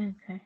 Okay.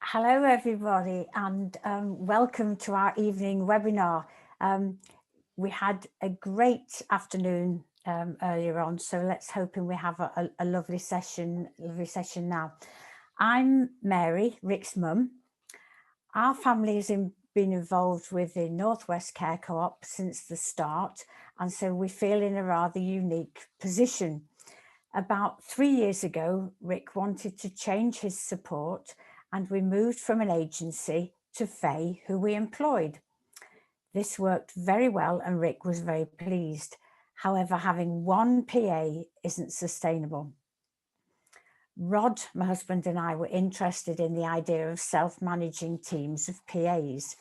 Hello everybody, and welcome to our evening webinar. We had a great afternoon earlier on, so let's hope we have a lovely session now. I'm Mary, Rick's mum. Our family has been involved with the Northwest Care Co-op since the start, and so we feel in a rather unique position. About 3 years ago, Rick wanted to change his support, and we moved from an agency to Faye, who we employed. This worked very well and Rick was very pleased. However, having one PA isn't sustainable. Rod, my husband, and I were interested in the idea of self-managing teams of PAs.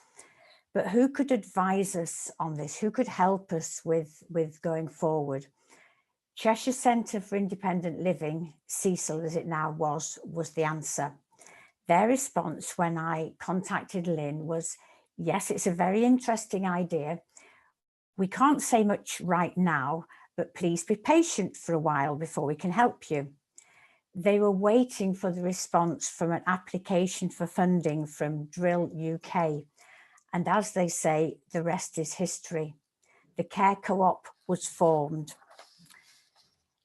But who could advise us on this? Who could help us with going forward? Cheshire Centre for Independent Living, Cecil as it now was the answer. Their response when I contacted Lynn was, yes, it's a very interesting idea. We can't say much right now, but please be patient for a while before we can help you. They were waiting for the response from an application for funding from Drill UK. And as they say, the rest is history. The Care Co-op was formed.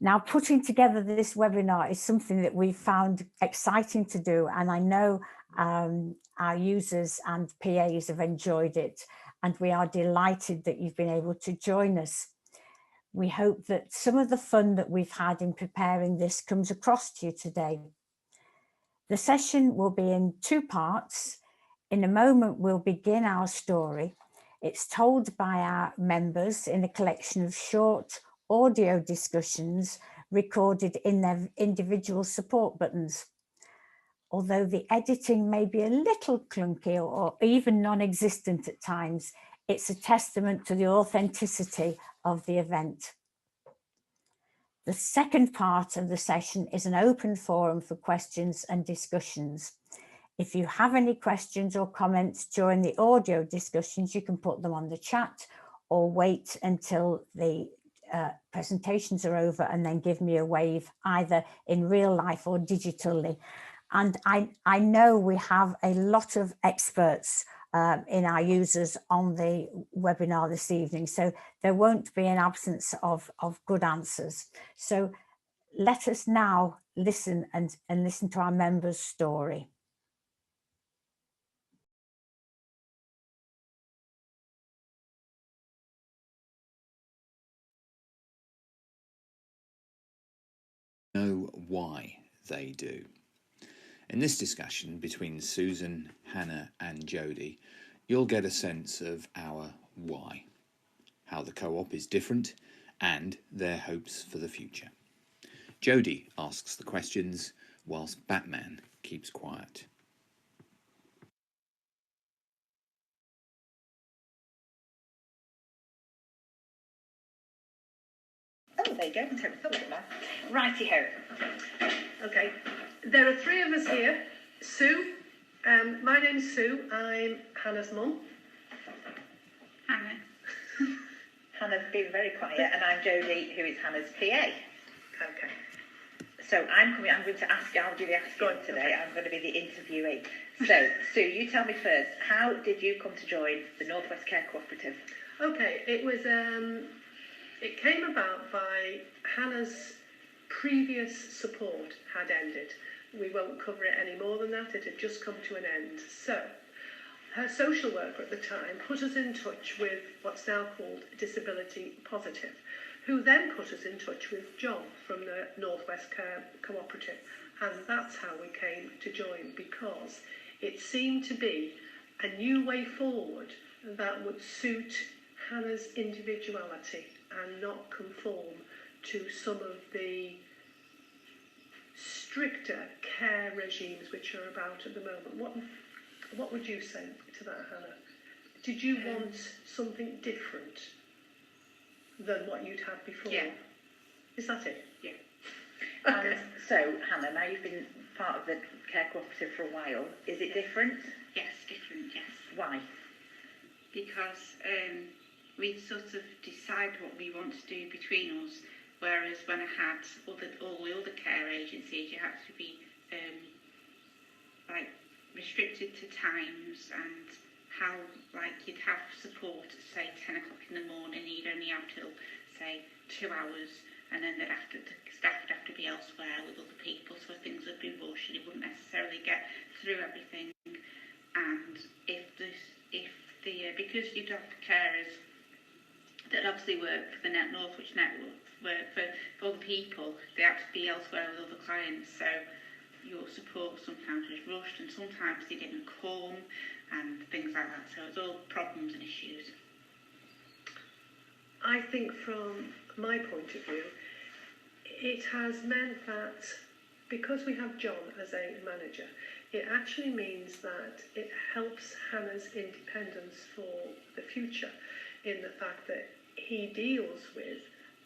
Now, putting together this webinar is something that we found exciting to do, and I know our users and PAs have enjoyed it, and we are delighted that you've been able to join us. We hope that some of the fun that we've had in preparing this comes across to you today. The session will be in 2 parts. In a moment, we'll begin our story. It's told by our members in a collection of short audio discussions recorded in their individual support buttons. Although the editing may be a little clunky or even non-existent at times, it's a testament to the authenticity of the event. The second part of the session is an open forum for questions and discussions. If you have any questions or comments during the audio discussions, you can put them on the chat or wait until the presentations are over and then give me a wave, either in real life or digitally. And I know we have a lot of experts in our users on the webinar this evening, so there won't be an absence of good answers. So let us now listen and listen to our members' story. Know why they do. In this discussion between Susan, Hannah and Jodie, you'll get a sense of our why, how the co-op is different and their hopes for the future. Jodie asks the questions whilst Batman keeps quiet. Oh, there you go. I can take my thumb now. Righty-ho. Okay, there are 3 of us here. Sue, my name's Sue. I'm Hannah's mum. Hannah. Hannah's been very quiet, and I'm Jodie, who is Hannah's PA. Okay. So I'm going to ask, I'll do the asking today. I'm going to be the interviewee. So, Sue, you tell me first, how did you come to join the North West Care Cooperative? Okay, it was, it came about by Hannah's previous support had ended. We won't cover it any more than that. It had just come to an end. So her social worker at the time put us in touch with what's now called Disability Positive, who then put us in touch with John from the North West Care Cooperative. And that's how we came to join, because it seemed to be a new way forward that would suit Hannah's individuality and not conform to some of the stricter care regimes which are about at the moment. What would you say to that, Hannah? Did you want something different than what you'd had before? Yeah. Is that it? Yeah. Okay. So, Hannah, now you've been part of the Care Cooperative for a while. Is it different? Yes, different, yes. Why? Because we sort of decide what we want to do between us, whereas when I had all the other care agencies, you had to be like restricted to times and how, like, you'd have support at say 10 o'clock in the morning, you'd only have till say 2 hours, and then the staff would have to be elsewhere with other people, so things would be rushed and you wouldn't necessarily get through everything. And because you'd have carers that obviously work for the Northwich Network, work for other people, they have to be elsewhere with other clients, so your support sometimes was rushed and sometimes they didn't come and things like that, so it's all problems and issues. I think from my point of view, it has meant that because we have John as a manager, it actually means that it helps Hannah's independence for the future, in the fact that he deals with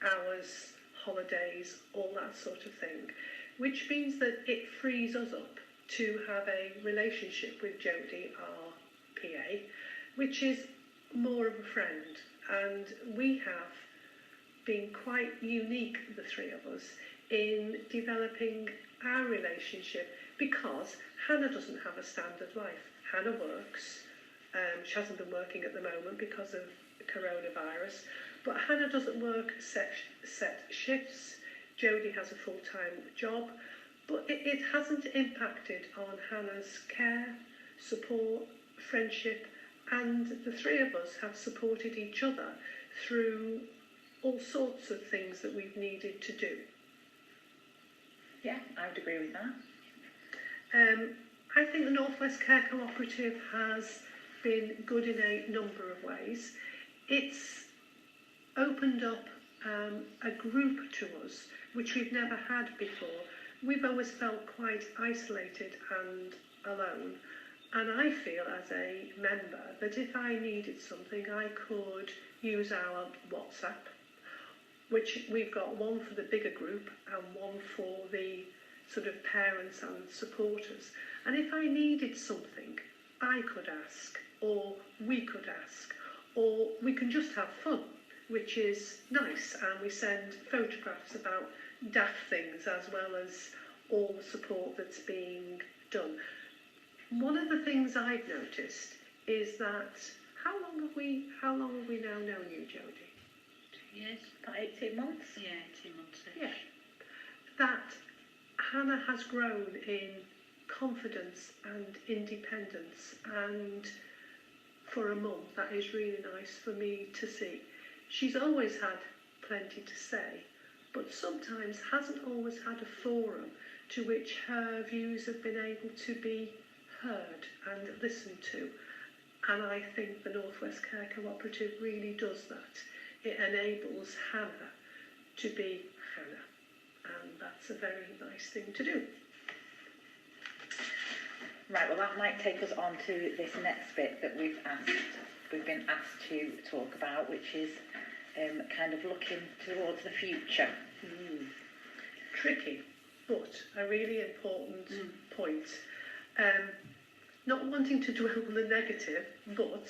hours, holidays, all that sort of thing, which means that it frees us up to have a relationship with Jodie, our PA, which is more of a friend. And we have been quite unique, the three of us, in developing our relationship, because Hannah doesn't have a standard life. Hannah works. She hasn't been working at the moment because of coronavirus, but Hannah doesn't work set shifts. Jodie has a full-time job, but it hasn't impacted on Hannah's care, support, friendship, and the three of us have supported each other through all sorts of things that we've needed to do. Yeah, I would agree with that. I think the North West Care Co-Operative has been good in a number of ways. It's opened up a group to us which we've never had before. We've always felt quite isolated and alone, and I feel as a member that if I needed something I could use our WhatsApp, which we've got one for the bigger group and one for the sort of parents and supporters, and if I needed something I could ask, or we could ask, or we can just have fun, which is nice, and we send photographs about daft things as well as all the support that's being done. One of the things I've noticed is that how long have we now known you, Jodie? 2 years. About 18 months. Yeah, 2 months. Yeah. That Hannah has grown in confidence and independence, and for a mum that is really nice for me to see. She's always had plenty to say, but sometimes hasn't always had a forum to which her views have been able to be heard and listened to. And I think the North West Care Co-Operative really does that. It enables Hannah to be Hannah, and that's a very nice thing to do. Right, well that might take us on to this next bit that we've been asked to talk about, which is kind of looking towards the future. Tricky, but a really important point. Not wanting to dwell on the negative, but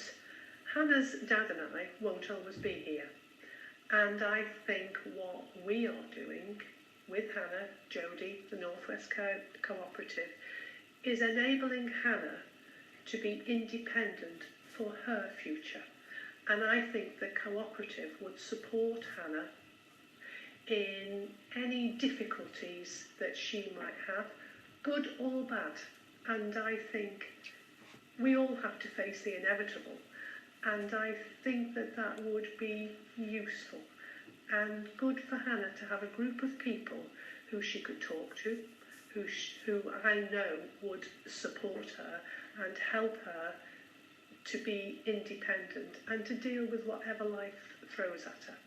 Hannah's dad and I won't always be here. And I think what we are doing with Hannah, Jodie, the North West Care Co-Operative, is enabling Hannah to be independent for her future. And I think the cooperative would support Hannah in any difficulties that she might have, good or bad. And I think we all have to face the inevitable. And I think that that would be useful and good for Hannah to have a group of people who she could talk to, who I know would support her and help her to be independent and to deal with whatever life throws at her.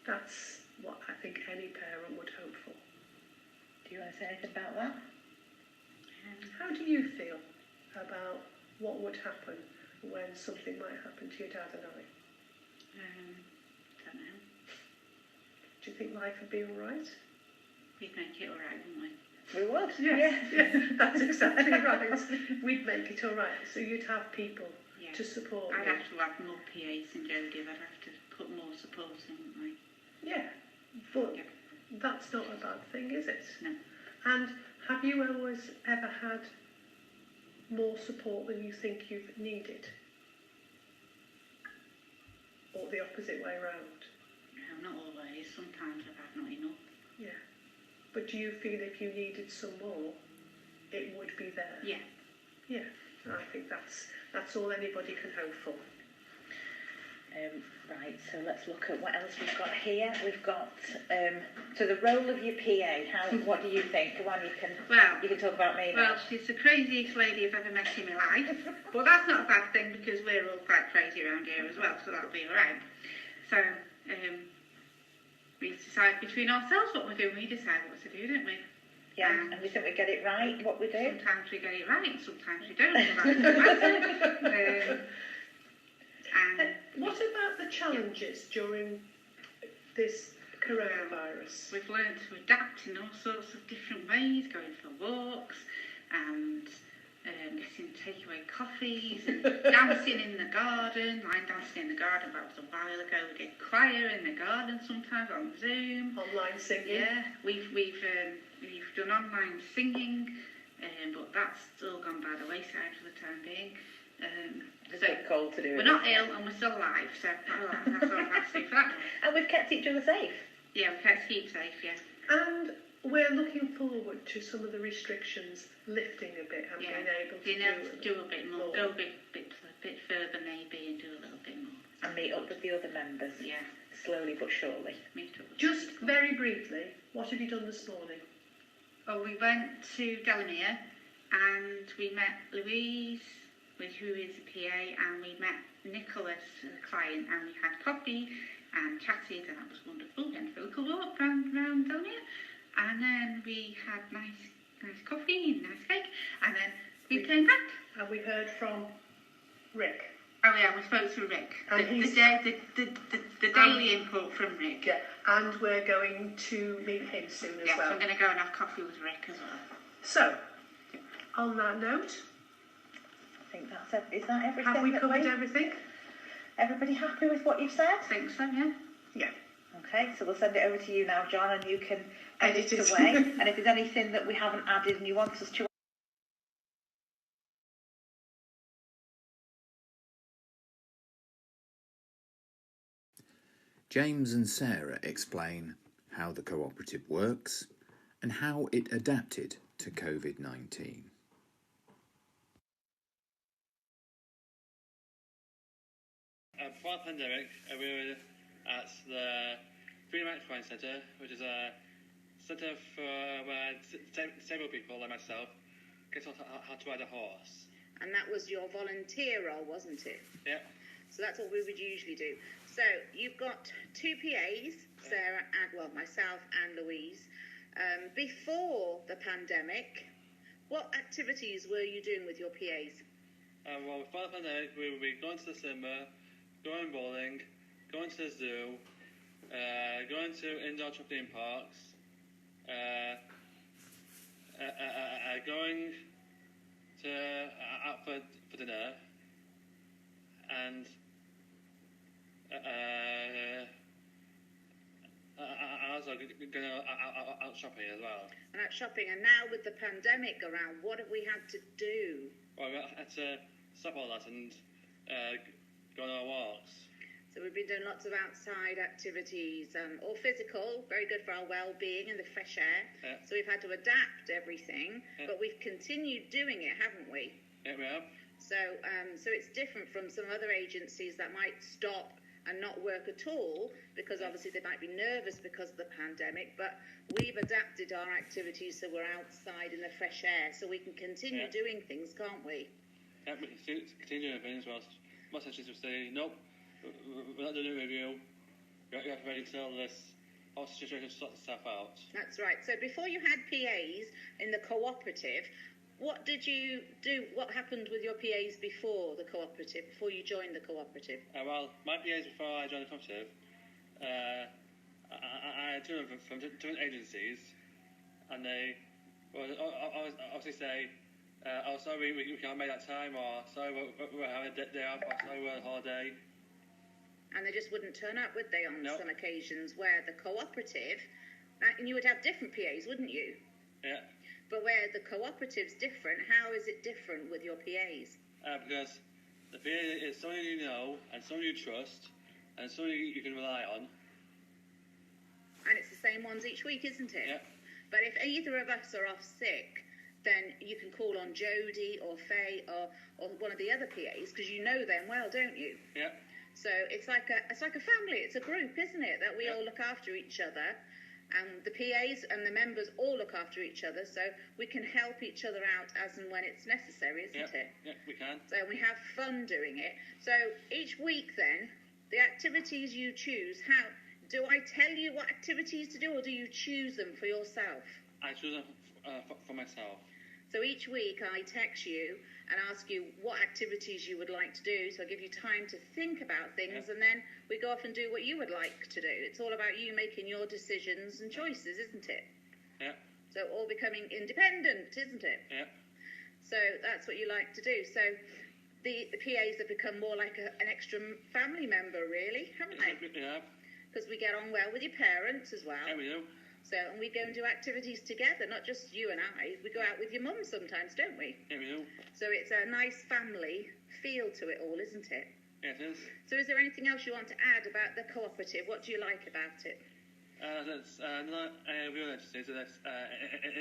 That's what I think any parent would hope for. Do you want to say anything about that? How do you feel about what would happen when something might happen to your dad and I? Don't know. Do you think life would be all right? We'd make it all right, wouldn't we? We would. Yeah, that's exactly right. We'd make it all right. So you'd have people to support I'd you. have to have more PAs than Jodie. I'd have to put more support in, wouldn't I? Yeah, but that's not a bad thing, is it? No. And have you always ever had more support than you think you've needed? Or the opposite way around? No, not always. Sometimes I've had not enough. Yeah. But do you feel if you needed some more, it would be there? Yeah. Yeah, I think that's all anybody can hope for. Right, so let's look at what else we've got here. We've got so the role of your PA. What do you think? Go on, you can talk about me now. Well, she's the craziest lady I've ever met in my life, but that's not a bad thing because we're all quite crazy around here as well, so that'll be all right. So we decide between ourselves what we're doing. We decide what to do, don't we? Yeah, and we think we get it right. What we do? Sometimes we get it right, and sometimes we don't. So that's what about the challenges during this coronavirus? We've learned to adapt in all sorts of different ways, going for walks and getting takeaway coffees and dancing in the garden. I'm dancing in the garden, that was a while ago. We get choir in the garden sometimes on Zoom. Online singing. Yeah, we've done online singing, but that's still gone by the wayside for the time being. It's a bit cold to do it. We're not ill and we're still alive, so that's all I have to say for that. And we've kept each other safe. Yeah, we can't keep safe, yeah. And we're looking forward to some of the restrictions lifting a bit and being able to do a bit more, go a bit further maybe and do a little bit more. And meet up with the other members. Yeah. Slowly but surely. Meet up. Just very briefly, what have you done this morning? Well, we went to Delamere and we met Louise, who is a PA, and we met Nicholas, a client, and we had coffee and chatted, and that was wonderful. Went for a little walk round Delamere, and then we had nice coffee and nice cake, and then we came back. And we heard from Rick. Oh yeah, we spoke to Rick. And The daily input from Rick. Yeah, and we're going to meet him soon as well. So I'm going to go and have coffee with Rick as well. So, on that note, I think is that everything? have we covered everything? Everybody happy with what you've said? I think so, yeah. Yeah. Okay, so we'll send it over to you now, John, and you can Edit it away. And if there's anything that we haven't added and you want us to James and Sarah explain how the cooperative works and how it adapted to COVID-19. Before the pandemic, we were at the Freedom Equine Centre, which is a centre for where disabled people like myself get taught how to ride a horse. And that was your volunteer role, wasn't it? Yeah. So that's what we would usually do. So you've got two PAs, Sarah and, myself and Louise. Before the pandemic, what activities were you doing with your PAs? Well, before the pandemic, we would be going to the cinema, going bowling, going to the zoo, going to indoor trampoline parks, going to out for dinner, and also going out shopping as well. And out shopping. And now with the pandemic around, what have we had to do? Well, we had to stop all that and go on our walks. So we've been doing lots of outside activities, all physical, very good for our well-being and the fresh air. Yeah. So we've had to adapt everything, but we've continued doing it, haven't we? Yeah, we have. So it's different from some other agencies that might stop and not work at all, because obviously they might be nervous because of the pandemic, but we've adapted our activities so we're outside in the fresh air, so we can continue doing things, can't we? Yeah, we can continue doing things whilst most agents will say, nope, we're not doing a review, you have to wait until this whole situation sorts itself out. That's right. So before you had PAs in the cooperative, what did you do? What happened with your PAs before the cooperative, before you joined the cooperative? Well, my PAs before I joined the cooperative, I had two of them from different agencies, and they would obviously say, oh, sorry, we can't make that time, or sorry, we're having a day off, or sorry, we're on holiday. And they just wouldn't turn up, would they, on Nope. some occasions, where the cooperative, and you would have different PAs, wouldn't you? Yeah. But where the cooperative's different, how is it different with your PAs? Because the PA is someone you know, and someone you trust, and someone you can rely on. And it's the same ones each week, isn't it? Yeah. But if either of us are off sick, then you can call on Jodie or Faye or one of the other PAs, because you know them well, don't you? Yeah. So it's like a family, it's a group, isn't it? That we all look after each other, and the PAs and the members all look after each other, so we can help each other out as and when it's necessary, isn't it? Yeah, we can. So we have fun doing it. So each week then, the activities you choose, how do I tell you what activities to do, or do you choose them for yourself? I choose them for myself. So each week I text you and ask you what activities you would like to do. So I give you time to think about things, and then we go off and do what you would like to do. It's all about you making your decisions and choices, isn't it? Yeah. So all becoming independent, isn't it? Yeah. So that's what you like to do. So the PAs have become more like an extra family member, really, haven't they? Yeah. Because we get on well with your parents as well. Yeah, we do. So, and we go and do activities together, not just you and I. We go out with your mum sometimes, don't we? Yeah, we do. So it's a nice family feel to it all, isn't it? Yeah, it is. So is there anything else you want to add about the cooperative? What do you like about it? That's not a real agency, so that's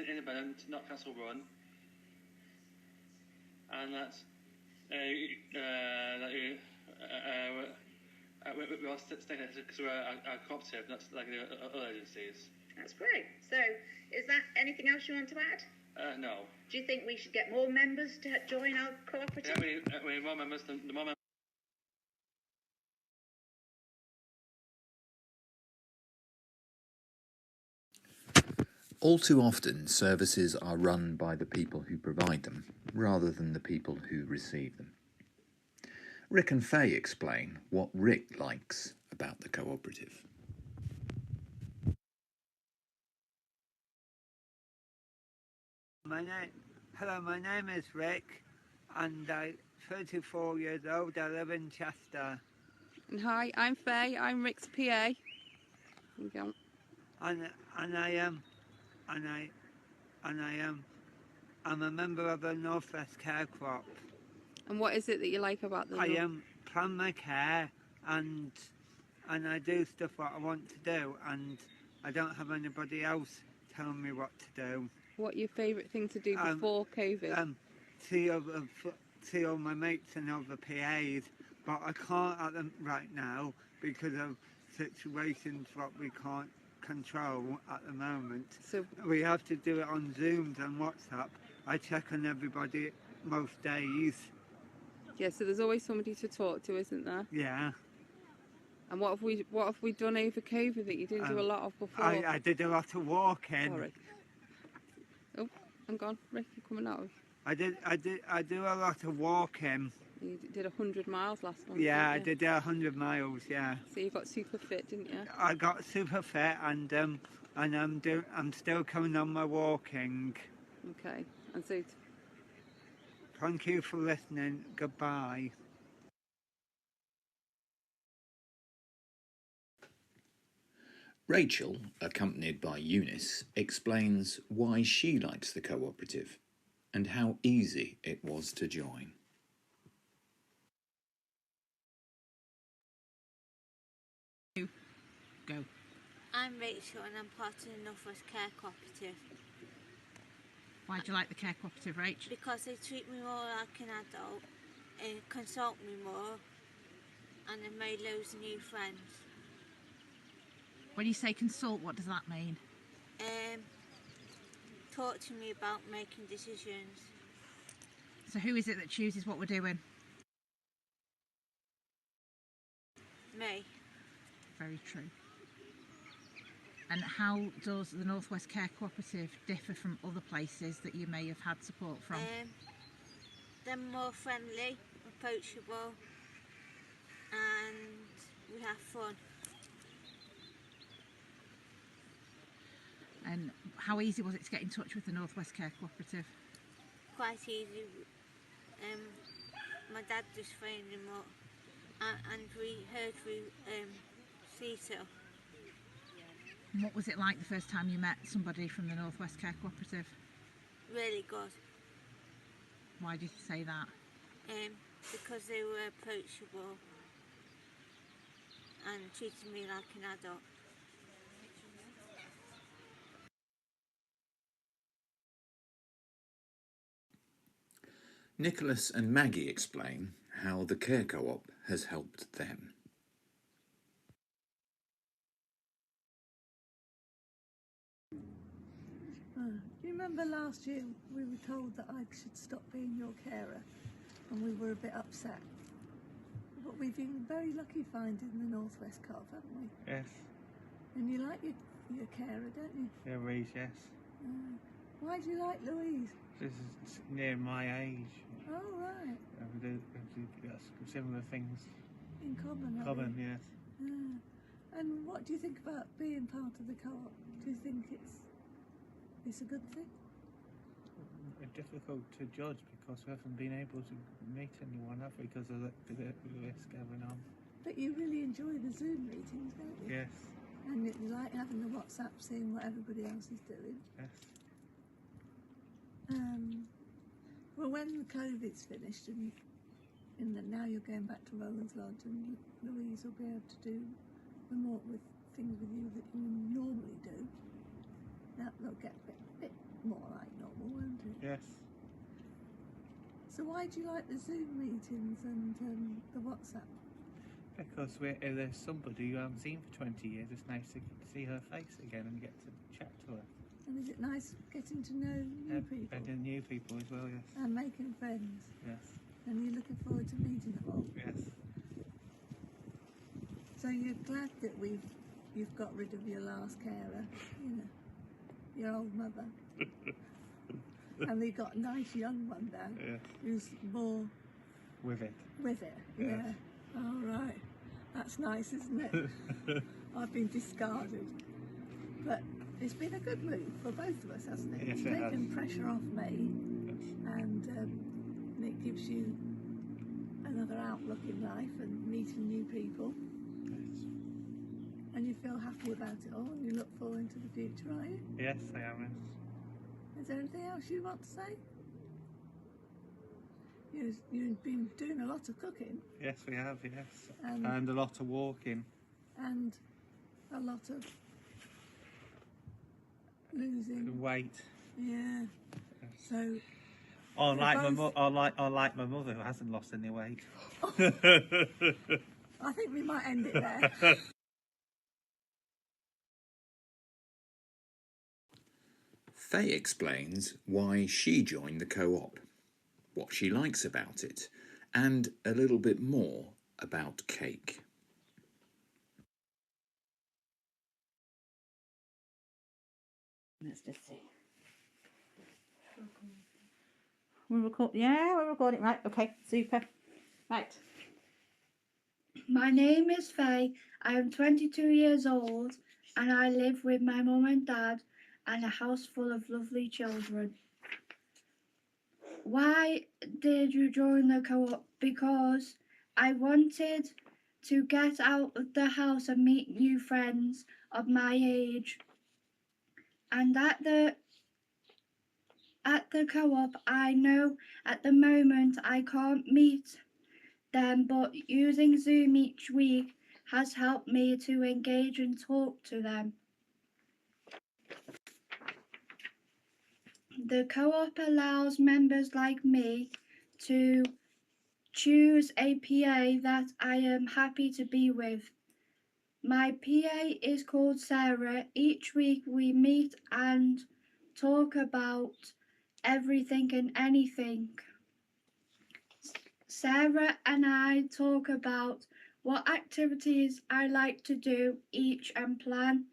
independent, not council run. And that's we're all stakeholders because we're a cooperative, not like the other agencies. That's great. So is that anything else you want to add? No. Do you think we should get more members to join our cooperative? Yeah, we need more members. The more members. All too often, services are run by the people who provide them, rather than the people who receive them. Rick and Faye explain what Rick likes about the cooperative. My name is Rick, and I'm 34 years old. I live in Chester. And hi, I'm Faye. I'm Rick's PA. I'm a member of the Northwest Care Co-op. And what is it that you like about the? I plan my care, and I do stuff what I want to do, and I don't have anybody else telling me what to do. What your favourite thing to do before COVID? See all my mates and all the PAs, but I can't at them right now because of situations what we can't control at the moment. So we have to do it on Zooms and WhatsApp. I check on everybody most days. Yeah, so there's always somebody to talk to, isn't there? Yeah. And what have we done over COVID that you didn't do a lot of before? I did a lot of walking. Sorry. Oh, I'm gone. Rick, you're coming out. I do a lot of walking. You did 100 miles last month. Yeah, I did 100 miles. Yeah. So you got super fit, didn't you? I got super fit, and I'm still coming on my walking. Okay. And so. Thank you for listening. Goodbye. Rachel, accompanied by Eunice, explains why she likes the cooperative and how easy it was to join. Go. I'm Rachel and I'm part of the Northwest Care Cooperative. Why do you like the Care Cooperative, Rach? Because they treat me more like an adult, consult me more, and I've made loads of new friends. When you say consult, what does that mean? Talk to me about making decisions. So who is it that chooses what we're doing? Me. Very true. And how does the Northwest Care Cooperative differ from other places that you may have had support from? They're more friendly, approachable, and we have fun. And how easy was it to get in touch with the Northwest Care Cooperative? Quite easy. My dad just phoned him up, and we heard through CETO. And what was it like the first time you met somebody from the Northwest Care Cooperative? Really good. Why did you say that? Because they were approachable and treated me like an adult. Nicholas and Maggie explain how the Care Co-op has helped them. Do you remember last year we were told that I should stop being your carer, and we were a bit upset? But we've been very lucky finding the Northwest Co-op, haven't we? Yes. And you like your carer, don't you? Louise, yes. Why do you like Louise? This is near my age. Oh, right. We got similar things. In common, Common, yes. And what do you think about being part of the co-op? Do you think it's a good thing? difficult to judge because we haven't been able to meet anyone, have we, because of the risk going on. But you really enjoy the Zoom meetings, don't you? Yes. And you like having the WhatsApp, seeing what everybody else is doing. Yes. Well, when the COVID's finished and now you're going back to Roland's Lodge, and Louise will be able to do the more with things with you that you normally do, that'll get a bit more like normal, won't it? Yes. So why do you like the Zoom meetings and the WhatsApp? Because there's somebody who I haven't seen for 20 years. It's nice to see her face again and get to chat to her. And is it nice getting to know new people? And new people as well, yes. And making friends? Yes. And you're looking forward to meeting them all? Yes. So you're glad that you've got rid of your last carer, you know, your old mother. And we got a nice young one now, yes, who's more with it. With it, yes. Yeah. All right. That's nice, isn't it? I've been discarded. But it's been a good move for both of us, hasn't it? Yes, It's it has. taken pressure off me, Yes. and it gives you another outlook in life and meeting new people. Yes. And you feel happy about it all, and you look forward to the future, are you? Yes, I am. Yes. Is there anything else you want to say? You've been doing a lot of cooking. Yes, we have, yes. And a lot of walking. And a lot of losing weight. Yeah. Yes. So. Unlike my mother, who hasn't lost any weight. I think we might end it there. Faye explains why she joined the co-op, what she likes about it, and a little bit more about cake. Let's just see. We're recording. Right, okay, super. Right. My name is Faye. I am 22 years old and I live with my mum and dad and a house full of lovely children. Why did you join the co-op? Because I wanted to get out of the house and meet new friends of my age. And at the co-op, I know at the moment I can't meet them, but using Zoom each week has helped me to engage and talk to them. The co-op allows members like me to choose a PA that I am happy to be with. My PA is called Sarah. Each week we meet and talk about everything and anything. Sarah and I talk about what activities I like to do each and plan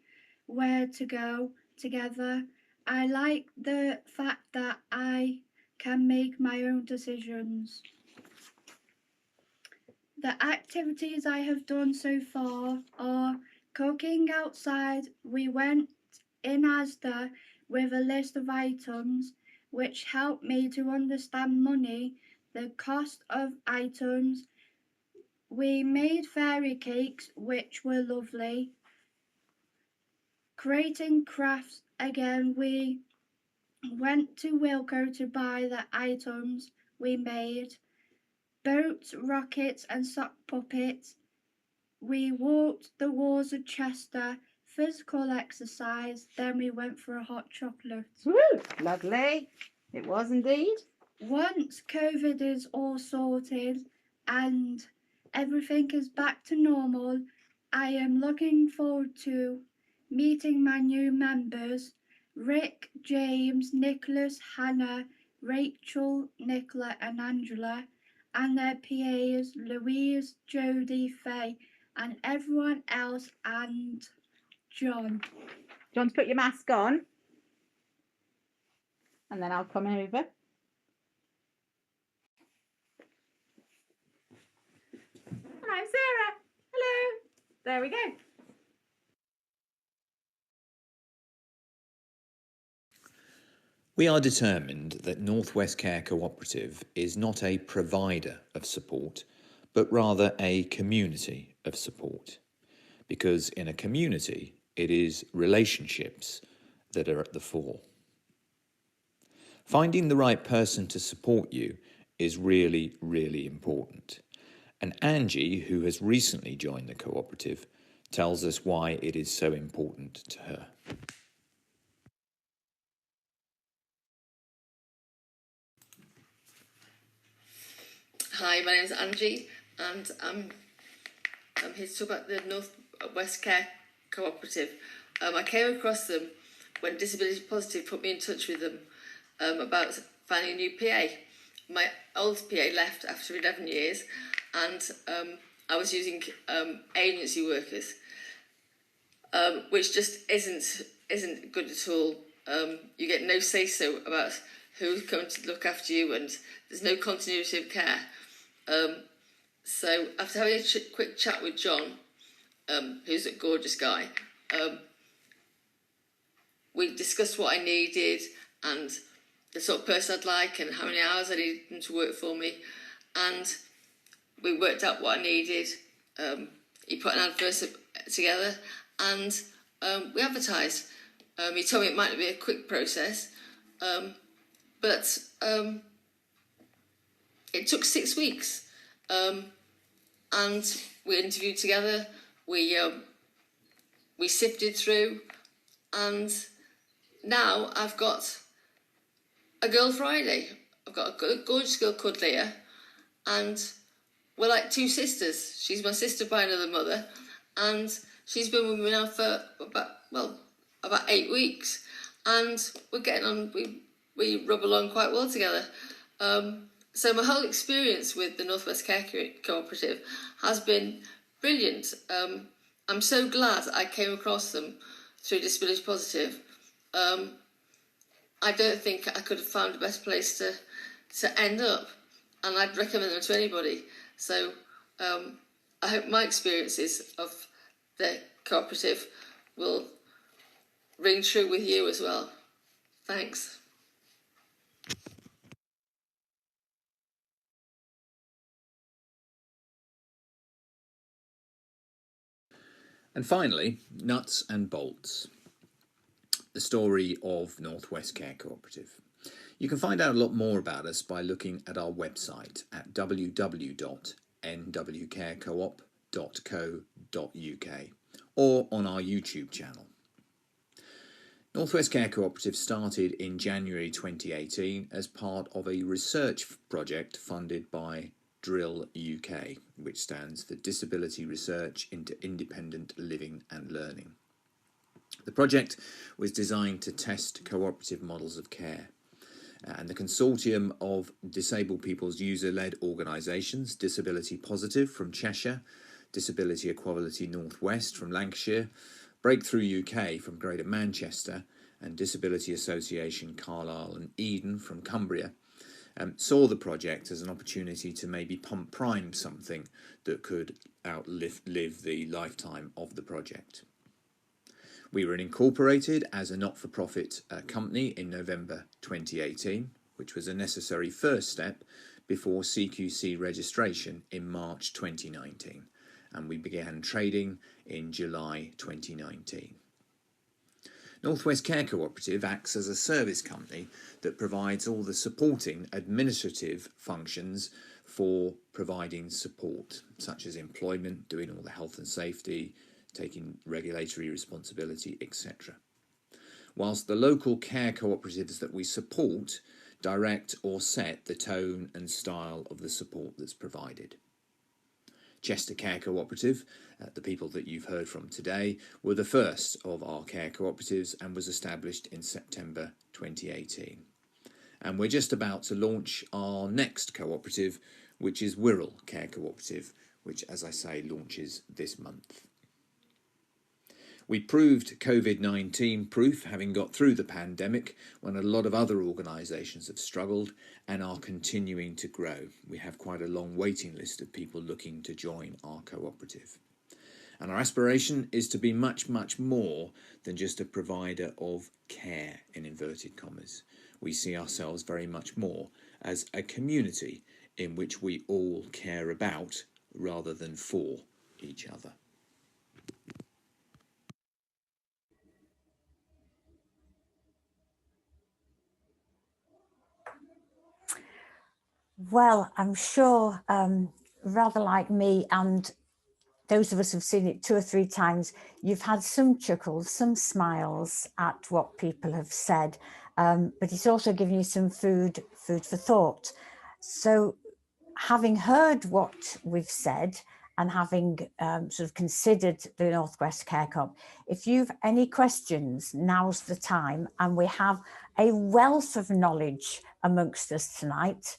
where to go together. I like the fact that I can make my own decisions. The activities I have done so far are cooking outside. We went in Asda with a list of items which helped me to understand money, the cost of items. We made fairy cakes which were lovely. Creating crafts again, we went to Wilko to buy the items we made. Boats, rockets and sock puppets. We walked the walls of Chester, physical exercise, then we went for a hot chocolate. Woo! Lovely. It was indeed. Once COVID is all sorted and everything is back to normal, I am looking forward to meeting my new members, Rick, James, Nicholas, Hannah, Rachel, Nicola and Angela, and their PAs, Louise, Jodie, Faye, and everyone else, and John. Do you want to put your mask on? And then I'll come over. And I'm Sarah. Hello. There we go. We are determined that North West Care Co-Operative is not a provider of support, but rather a community of support. Because in a community, it is relationships that are at the fore. Finding the right person to support you is really, really important. And Angie, who has recently joined the cooperative, tells us why it is so important to her. Hi, my name is Angie, and I'm here to talk about the North West Care Cooperative. I came across them when Disability Positive put me in touch with them about finding a new PA. My old PA left after 11 years, and I was using agency workers, which just isn't good at all. You get no say-so about who's coming to look after you, and there's no continuity of care. So after having a quick chat with John, who's a gorgeous guy, we discussed what I needed and the sort of person I'd like and how many hours I needed them to work for me, and we worked out what I needed. He put an advert together, and we advertised. He told me it might be a quick process, but it took 6 weeks. And we interviewed together, we sifted through, and now I've got a girl Friday. I've got a gorgeous girl called Leah, and we're like two sisters. She's my sister by another mother, and she's been with me now for about 8 weeks, and we're getting on, we rub along quite well together. So my whole experience with the North West Care Cooperative has been brilliant. I'm so glad I came across them through Disability Positive. I don't think I could have found a better place to end up, and I'd recommend them to anybody. So I hope my experiences of the cooperative will ring true with you as well. Thanks. And finally, nuts and bolts. The story of North West Care Cooperative. You can find out a lot more about us by looking at our website at www.nwcarecoop.co.uk or on our YouTube channel. North West Care Cooperative started in January 2018 as part of a research project funded by DRILL UK, which stands for Disability Research into Independent Living and Learning. The project was designed to test cooperative models of care, and the consortium of disabled people's user-led organisations, Disability Positive from Cheshire, Disability Equality Northwest from Lancashire, Breakthrough UK from Greater Manchester, and Disability Association Carlisle and Eden from Cumbria, saw the project as an opportunity to maybe pump prime something that could outlive the lifetime of the project. We were incorporated as a not-for-profit company in November 2018, which was a necessary first step before CQC registration in March 2019, and we began trading in July 2019. North West Care Cooperative acts as a service company that provides all the supporting administrative functions for providing support, such as employment, doing all the health and safety, taking regulatory responsibility, etc. Whilst the local care cooperatives that we support direct or set the tone and style of the support that's provided. Chester Care Cooperative, the people that you've heard from today, were the first of our care cooperatives and was established in September 2018. And we're just about to launch our next cooperative, which is Wirral Care Cooperative, which, as I say, launches this month. We proved COVID-19 proof, having got through the pandemic when a lot of other organisations have struggled and are continuing to grow. We have quite a long waiting list of people looking to join our cooperative. And our aspiration is to be much, much more than just a provider of care, in inverted commas. we see ourselves very much more as a community in which we all care about rather than for each other. Well, I'm sure, rather like me, and those of us who've seen it 2 or 3 times, you've had some chuckles, some smiles at what people have said, but it's also given you some food for thought. So having heard what we've said and having sort of considered the Northwest Care Co-op, if you've any questions, now's the time. And we have a wealth of knowledge amongst us tonight.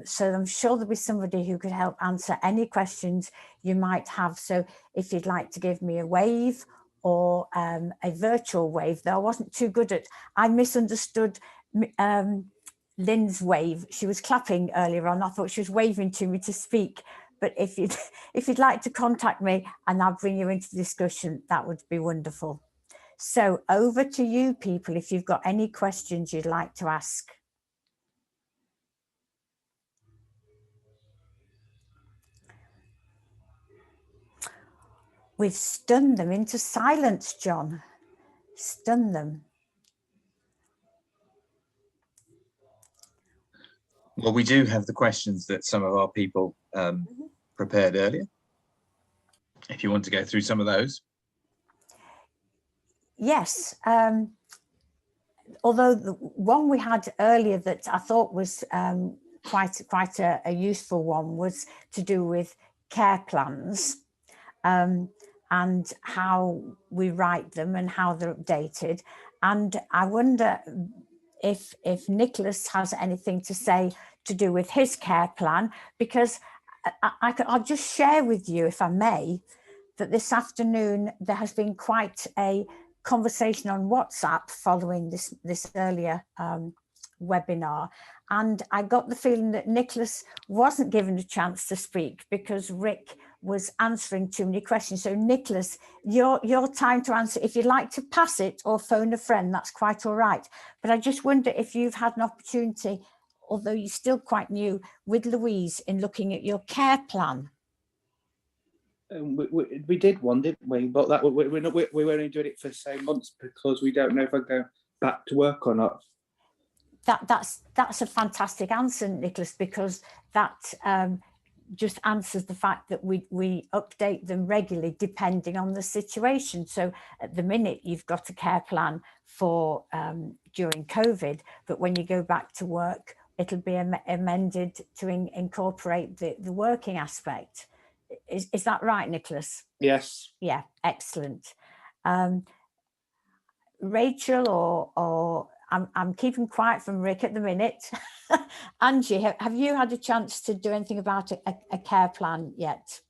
So I'm sure there'll be somebody who could help answer any questions you might have. So if you'd like to give me a wave or a virtual wave, though I wasn't too good at, I misunderstood Lynn's wave. She was clapping earlier on. I thought she was waving to me to speak. But if you'd like to contact me and I'll bring you into discussion, that would be wonderful. So over to you people, if you've got any questions you'd like to ask. We've stunned them into silence, John. Stunned them. Well, we do have the questions that some of our people prepared earlier. If you want to go through some of those. Yes. Although the one we had earlier that I thought was quite a useful one was to do with care plans and how we write them and how they're updated. And I wonder if Nicholas has anything to say to do with his care plan, because I'll just share with you, if I may, that this afternoon there has been quite a conversation on WhatsApp following this earlier webinar, and I got the feeling that Nicholas wasn't given a chance to speak because Rick was answering too many questions. So Nicholas, your time to answer. If you'd like to pass it or phone a friend, that's quite all right. But I just wonder if you've had an opportunity, although you're still quite new, with Louise in looking at your care plan. We did one, didn't we? But that we were only doing it for say months because we don't know if I go back to work or not. That's a fantastic answer, Nicholas, because that just answers the fact that we update them regularly depending on the situation. So at the minute you've got a care plan for during COVID, but when you go back to work, it'll be amended to incorporate the working aspect. Is that right, Nicholas? Yes. Yeah, excellent. Rachel or I'm keeping quiet from Rick at the minute. Angie, have you had a chance to do anything about a care plan yet?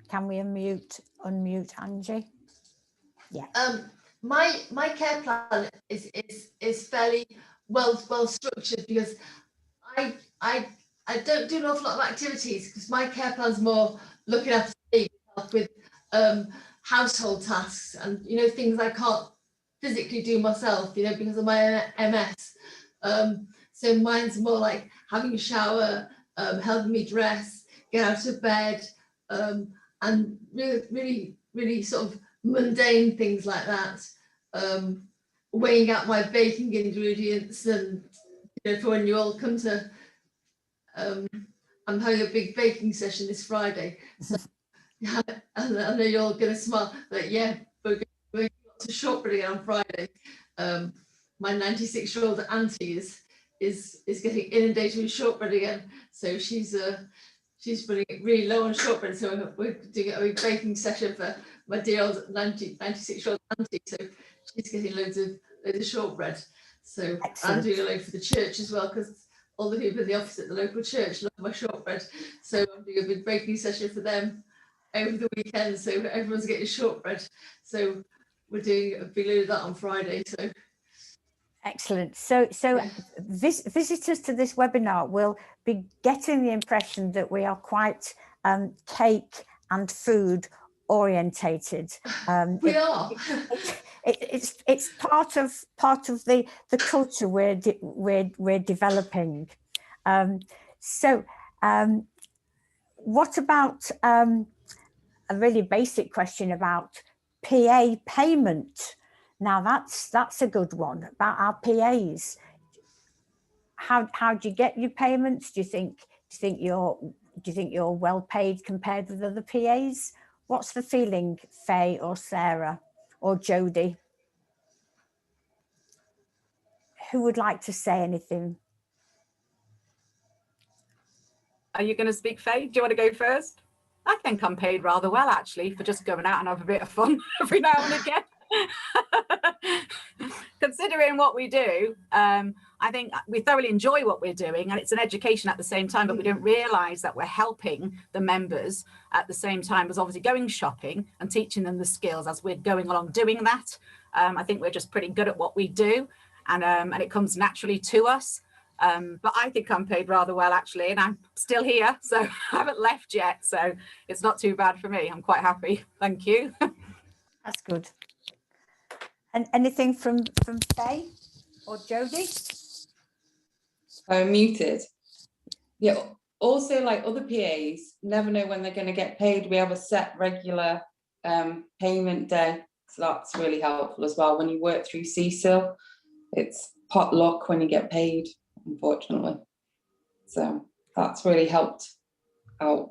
Can we unmute Angie? Yeah. My care plan is fairly well structured because I don't do an awful lot of activities because my care plan's more looking after me with household tasks and things I can't physically do myself because of my MS. So mine's more like having a shower, helping me dress, get out of bed, and really sort of mundane things like that. Weighing out my baking ingredients and for when you all come to I'm having a big baking session this Friday, so I know you're all going to smile, but yeah, we're going to shortbread again on Friday. My 96-year-old auntie is getting inundated with shortbread again, so she's running really low on shortbread, so we're doing a big baking session for my dear old 96-year-old auntie, so she's getting loads of shortbread. So excellent. I'm doing a load for the church as well because all the people in the office at the local church love my shortbread, so I'm doing a big baking session for them over the weekend, so everyone's getting shortbread. So we're doing a big load of that on Friday. So excellent. So yeah. Visitors to this webinar will be getting the impression that we are quite cake and food orientated. We are. It's part of the culture we're developing. What about a really basic question about PA payment? Now that's a good one about our PAs. How do you get your payments? Do you think you're well paid compared with other PAs? What's the feeling, Faye or Sarah or Jodie? Who would like to say anything? Are you going to speak, Faye? Do you want to go first? I think I'm paid rather well, actually, for just going out and have a bit of fun every now and again. Considering what we do, I think we thoroughly enjoy what we're doing, and it's an education at the same time, but we don't realise that we're helping the members at the same time as obviously going shopping and teaching them the skills as we're going along doing that. I think we're just pretty good at what we do, and it comes naturally to us. But I think I'm paid rather well, actually, and I'm still here, so I haven't left yet, so it's not too bad for me. I'm quite happy. Thank you. That's good. And anything from Faye or Jodie? I'm muted. Yeah, also like other PAs never know when they're going to get paid. We have a set regular payment day, so that's really helpful as well. When you work through CSIL, it's pot luck when you get paid, unfortunately. So that's really helped out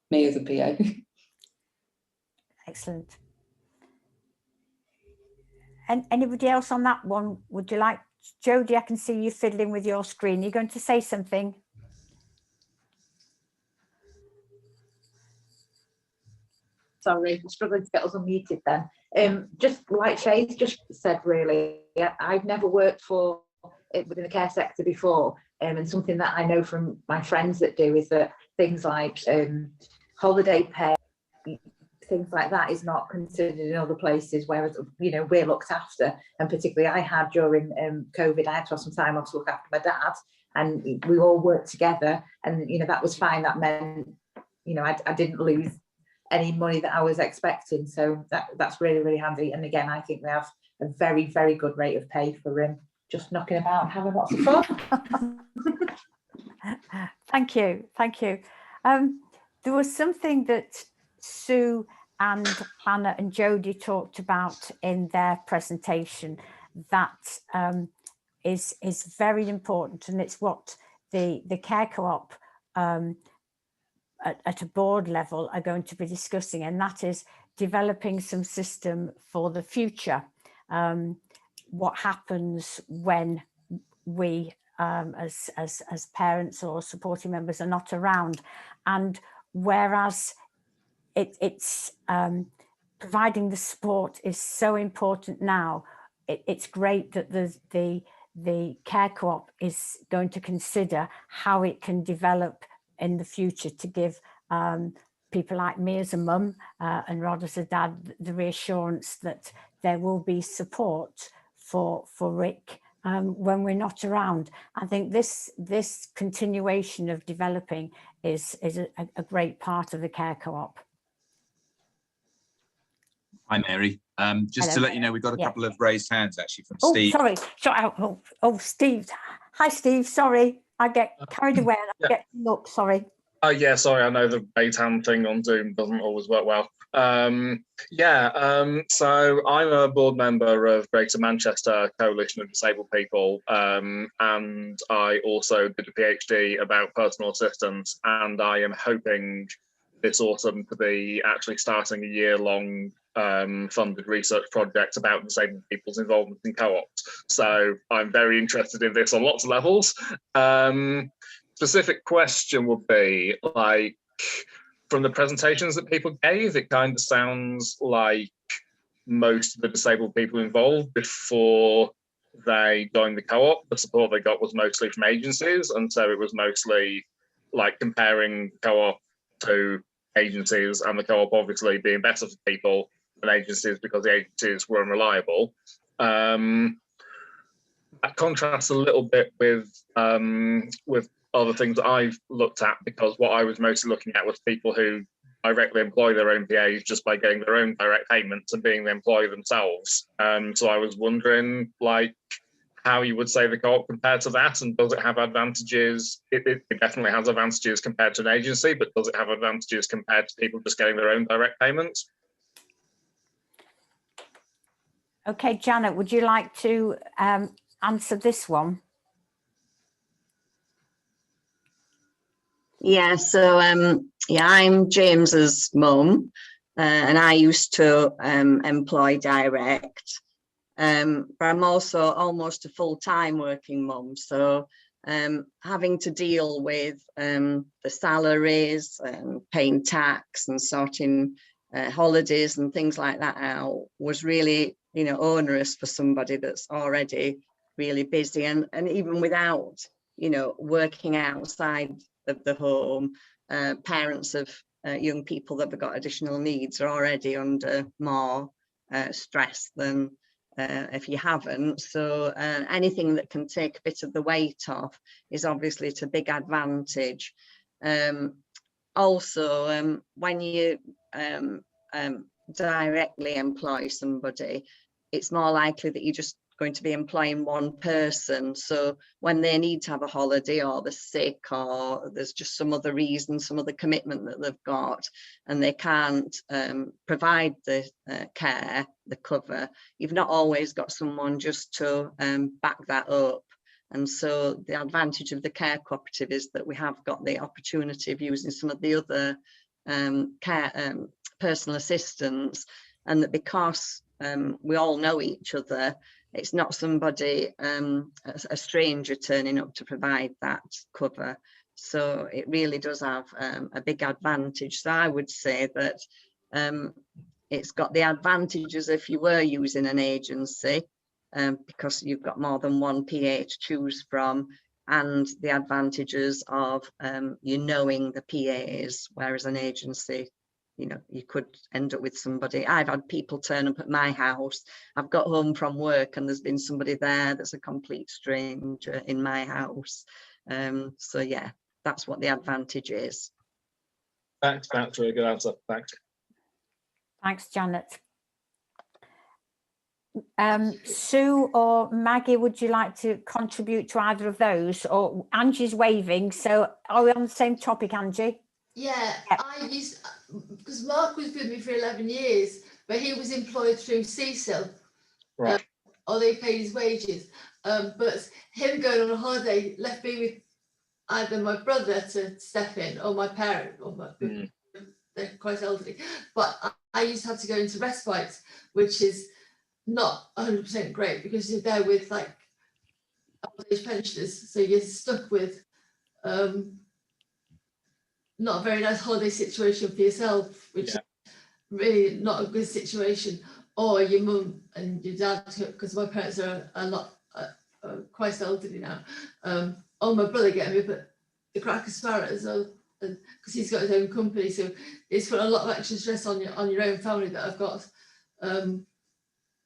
me as a PA. Excellent. And anybody else on that one? Would you like, Jodie, I can see you fiddling with your screen. You're going to say something? Sorry, I'm struggling to get us unmuted then. Just like Shay's just said, really, I've never worked for it within the care sector before. And something that I know from my friends that do is that things like holiday pay, things like that is not considered in other places, whereas, you know, we're looked after. And particularly I had during COVID, I had to have some time off to look after my dad, and we all worked together, and, you know, that was fine. That meant, you know, I didn't lose any money that I was expecting. So that's really, really handy. And again, I think we have a very, very good rate of pay for just knocking about and having lots of fun. Thank you. Thank you. There was something that Sue and Hannah and Jodie talked about in their presentation that is very important, and it's what the Care Co-op at a board level are going to be discussing, and that is developing some system for the future. What happens when we as parents or supporting members are not around? And whereas it's providing the support is so important now, it's great that the Care Co-op is going to consider how it can develop in the future to give people like me as a mum and Rod as a dad the reassurance that there will be support for Rick when we're not around. I think this continuation of developing is a great part of the Care Co-op. Hi, Mary. Just Hello. to let you know, we've got a couple of raised hands actually from Oh, Steve. sorry. Oh, Steve. Hi, Steve. Sorry, I get carried away and I get to look. Sorry. Oh yeah, sorry. I know the raised hand thing on Zoom doesn't always work well. So I'm a board member of Greater Manchester Coalition of Disabled People, and I also did a PhD about personal assistance, and I am hoping this autumn to be actually starting a year-long funded research project about disabled people's involvement in co-ops. So I'm very interested in this on lots of levels. Specific question would be, like, from the presentations that people gave, it kind of sounds like most of the disabled people involved before they joined the co-op, the support they got was mostly from agencies, and so it was mostly like comparing co-op to agencies, and the co-op obviously being better for people than agencies because the agencies were unreliable. That contrasts a little bit with are the things that I've looked at, because what I was mostly looking at was people who directly employ their own PAs just by getting their own direct payments and being the employer themselves. So I was wondering, like, how you would say the co-op compared to that, and does it have advantages? It definitely has advantages compared to an agency, but does it have advantages compared to people just getting their own direct payments? Okay, Janet, would you like to answer this one? Yeah, so yeah, I'm James's mum, and I used to employ direct, but I'm also almost a full-time working mum, so having to deal with the salaries and paying tax and sorting holidays and things like that out was really, you know, onerous for somebody that's already really busy, and even without, you know, working outside of the home, parents of young people that have got additional needs are already under more stress than if you haven't. So anything that can take a bit of the weight off is obviously to a big advantage. Also, when you directly employ somebody, it's more likely that you're just going to be employing one person. So when they need to have a holiday, or they're sick, or there's just some other reason, some other commitment that they've got, and they can't provide the care, the cover, you've not always got someone just to back that up. And so the advantage of the care cooperative is that we have got the opportunity of using some of the other personal assistants, and that because we all know each other, it's not somebody, a stranger turning up to provide that cover. So it really does have a big advantage. So I would say that it's got the advantages if you were using an agency, because you've got more than one PA to choose from, and the advantages of you knowing the PAs, whereas an agency, you know, you could end up with somebody. I've had people turn up at my house. I've got home from work and there's been somebody there that's a complete stranger in my house. So yeah, that's what the advantage is. That's a really good answer. Thanks. Thanks, Janet. Sue or Maggie, would you like to contribute to either of those? Or Angie's waving, so are we on the same topic, Angie? Yeah, I used, because Mark was with me for 11 years, but he was employed through Cecil. Right. Or they paid his wages. But him going on a holiday left me with either my brother to step in, or my parent, or my, they're quite elderly. But I used to have to go into respite, which is not 100% great, because you're there with like old age pensioners, so you're stuck with not a very nice holiday situation for yourself, which is really not a good situation, or your mum and your dad, because my parents are a lot quite elderly now, or my brother getting me up at the crack of sparrows, because he's got his own company, so it's put a lot of extra stress on your own family that I've got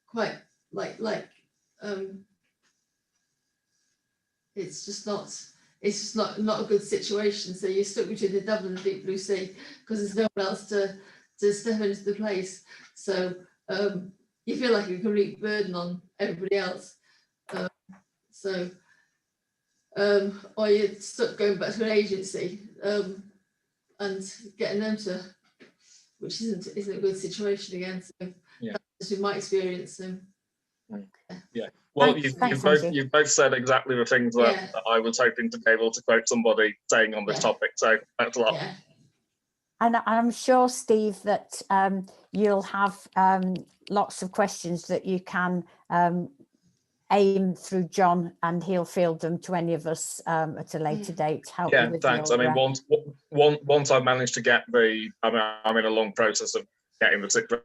quite it's just not a good situation. So you're stuck between the devil and the deep blue sea, because there's no one else to step into the place. So you feel like a complete burden on everybody else. Or you're stuck going back to an agency and getting them to, which isn't a good situation again. So that's been my experience. So. Yeah. Well, you've both said exactly the things that I was hoping to be able to quote somebody saying on this topic. So thanks a lot. Yeah. And I'm sure, Steve, that you'll have lots of questions that you can aim through John, and he'll field them to any of us at a later date. Help you with thanks. Your, I mean, once I've managed to get I'm in a long process of getting the situation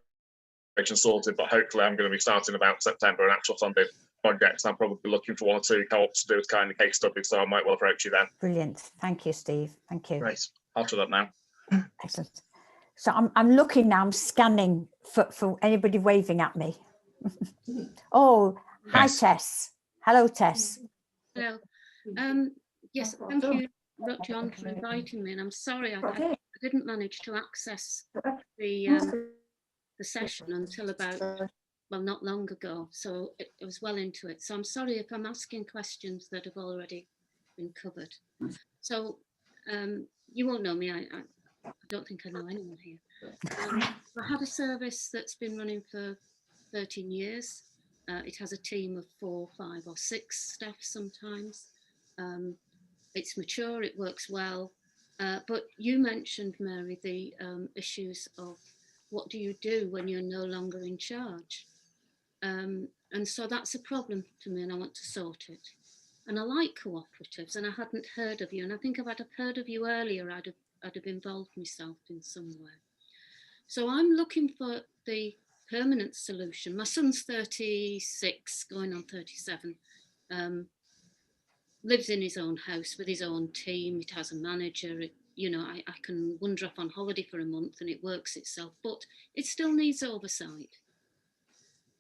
sorted, but hopefully I'm going to be starting about September an actual funded project. I'm probably looking for one or two co-ops to do as kind of case studies, so I might well approach you then. Brilliant. Thank you, Steve. Thank you. Great. I'll shut up now. Excellent. So I'm looking now, I'm scanning for anybody waving at me. Oh, hi, Tess. Hello, Tess. Hello. Yes, thank you John, for inviting me, and I'm sorry I didn't manage to access the session until about, well, not long ago, so it was well into it. So I'm sorry if I'm asking questions that have already been covered. So you won't know me. I don't think I know anyone here. I have a service that's been running for 13 years. It has a team of 4, 5 or 6 staff sometimes. It's mature, it works well. But you mentioned, Mary, the issues of what do you do when you're no longer in charge? And so that's a problem to me, and I want to sort it. And I like cooperatives, and I hadn't heard of you. And I think if I'd have heard of you earlier, I'd have involved myself in some way. So I'm looking for the permanent solution. My son's 36, going on 37. Lives in his own house with his own team. It has a manager. You know, I can wander off on holiday for a month and it works itself, but it still needs oversight.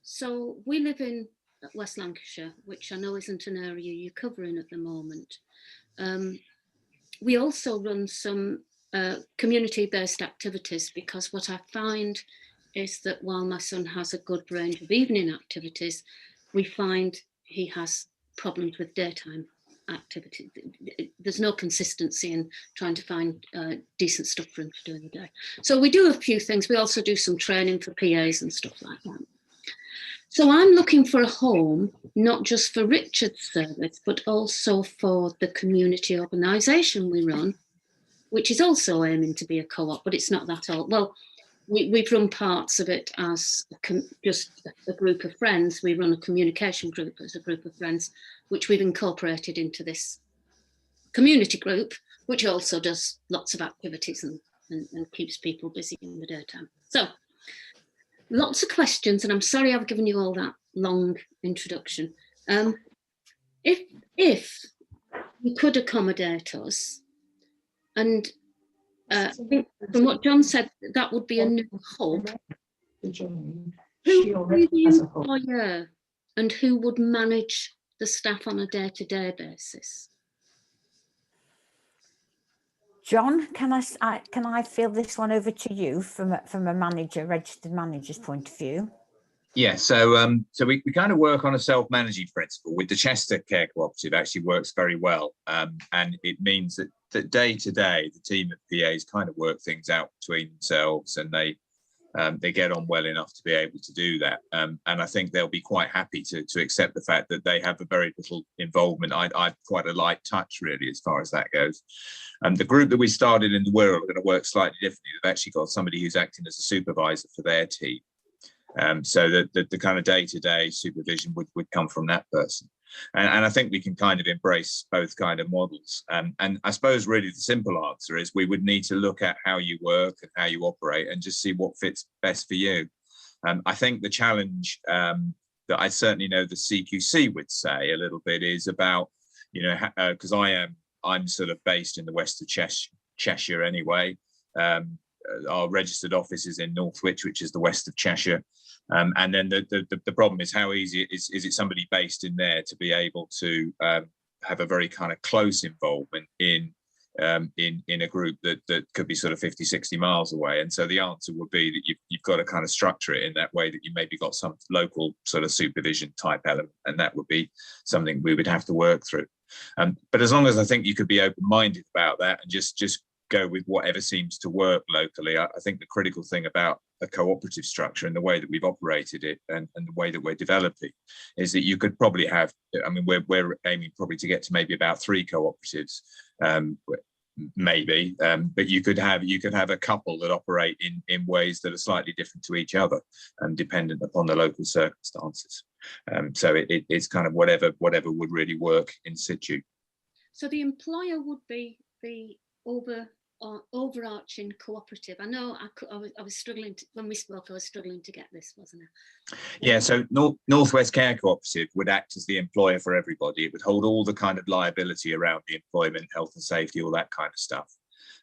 So we live in West Lancashire, which I know isn't an area you're covering at the moment. We also run some community-based activities, because what I find is that while my son has a good range of evening activities, we find he has problems with daytime activity. There's no consistency in trying to find decent stuff for him to do in the day. So we do a few things. We also do some training for PAs and stuff like that. So I'm looking for a home, not just for Richard's service, but also for the community organisation we run, which is also aiming to be a co-op, but it's not that all. Well, we've run parts of it as just a group of friends. We run a communication group as a group of friends, which we've incorporated into this community group, which also does lots of activities and keeps people busy in the daytime. So lots of questions, and I'm sorry I've given you all that long introduction. If you could accommodate us, and I think from what John said, that would be a new hub. Who would be the employer and who would manage the staff on a day-to-day basis? John, can I field this one over to you from a manager, registered manager's point of view? Yeah, so we kind of work on a self-managing principle. With the Chester Care Cooperative, actually works very well, and it means that day to day, the team of PAs kind of work things out between themselves, and they get on well enough to be able to do that. And I think they'll be quite happy to accept the fact that they have a very little involvement. I'd quite a light touch, really, as far as that goes. The group that we started in the Wirral are going to work slightly differently. They've actually got somebody who's acting as a supervisor for their team. So that the kind of day-to-day supervision would come from that person. And I think we can kind of embrace both kind of models. And I suppose really the simple answer is we would need to look at how you work and how you operate and just see what fits best for you. I think the challenge that I certainly know the CQC would say a little bit is about, you know, because I'm sort of based in the west of Cheshire anyway. Our registered office is in Northwich, which is the west of Cheshire. And then the problem is how easy is it somebody based in there to be able to have a very kind of close involvement in a group that could be sort of 50, 60 miles away. And so the answer would be that you've got to kind of structure it in that way that you maybe got some local sort of supervision type element, and that would be something we would have to work through. But as long as I think you could be open-minded about that and just go with whatever seems to work locally. I think the critical thing about a cooperative structure and the way that we've operated it and the way that we're developing is that you could probably have, I mean, we're aiming probably to get to maybe about 3 cooperatives, maybe, but you could have a couple that operate in ways that are slightly different to each other and dependent upon the local circumstances. So it's kind of whatever would really work in situ. So the employer would be the overarching cooperative. I know I was struggling to, when we spoke, I was struggling to get this, wasn't I? Yeah, so Northwest Care Cooperative would act as the employer for everybody. It would hold all the kind of liability around the employment, health and safety, all that kind of stuff.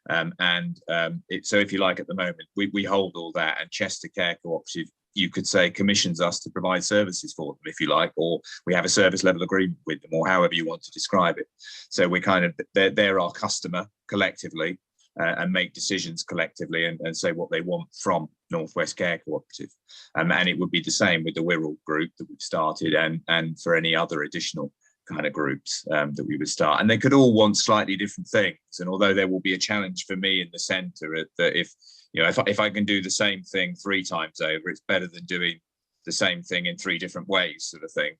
So if you like, at the moment, we hold all that, and Chester Care Cooperative you could say commissions us to provide services for them, if you like, or we have a service level agreement with them, or however you want to describe it. So we're kind of, they're our customer collectively, and make decisions collectively and say what they want from Northwest Care Cooperative. And it would be the same with the Wirral group that we've started, and for any other additional kind of groups that we would start. And they could all want slightly different things. And although there will be a challenge for me in the centre that if I can do the same thing 3 times over, it's better than doing the same thing in 3 different ways, sort of thing.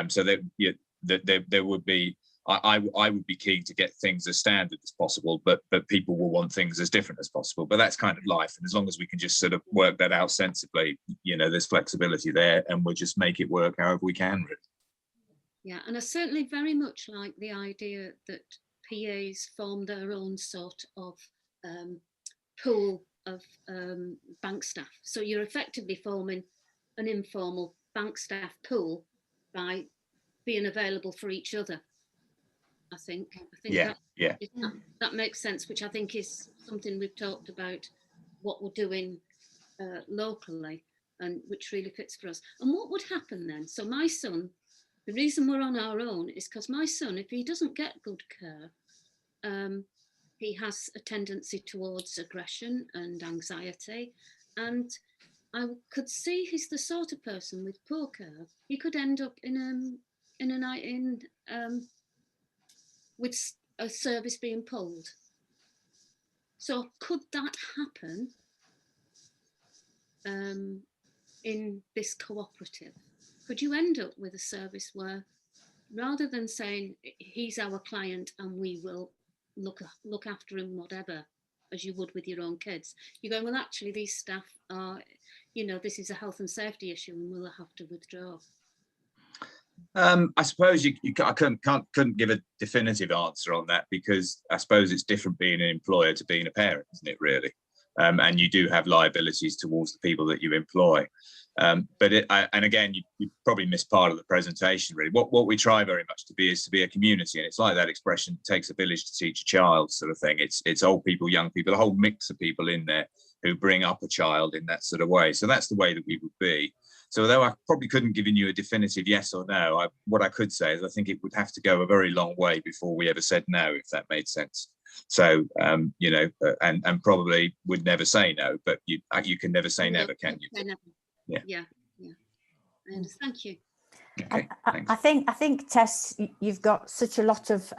So there would be, I would be keen to get things as standard as possible, but people will want things as different as possible. But that's kind of life. And as long as we can just sort of work that out sensibly, there's flexibility there, and we'll just make it work however we can, really. Yeah, and I certainly very much like the idea that PAs form their own sort of pool of bank staff. So you're effectively forming an informal bank staff pool by being available for each other. I think that makes sense, which I think is something we've talked about, what we're doing locally, and which really fits for us. And what would happen then? So my son, the reason we're on our own is because my son, if he doesn't get good care, he has a tendency towards aggression and anxiety. And I could see he's the sort of person with poor care, he could end up with a service being pulled. So could that happen in this cooperative? Could you end up with a service where, rather than saying he's our client and we will look after him, whatever, as you would with your own kids, you're going, well, actually these staff are, this is a health and safety issue and we'll have to withdraw? I suppose I couldn't give a definitive answer on that, because I suppose it's different being an employer to being a parent, isn't it, really? And you do have liabilities towards the people that you employ. And again, you probably missed part of the presentation, really. What we try very much to be is to be a community, and it's like that expression, it takes a village to teach a child, sort of thing. It's old people, young people, a whole mix of people in there who bring up a child in that sort of way. So that's the way that we would be. So although I probably couldn't give you a definitive yes or no, what I could say is I think it would have to go a very long way before we ever said no, if that made sense. So, and probably would never say no, but you can never say never, can you? Yeah. Thank you. Okay, I think, Tess, you've got such a lot of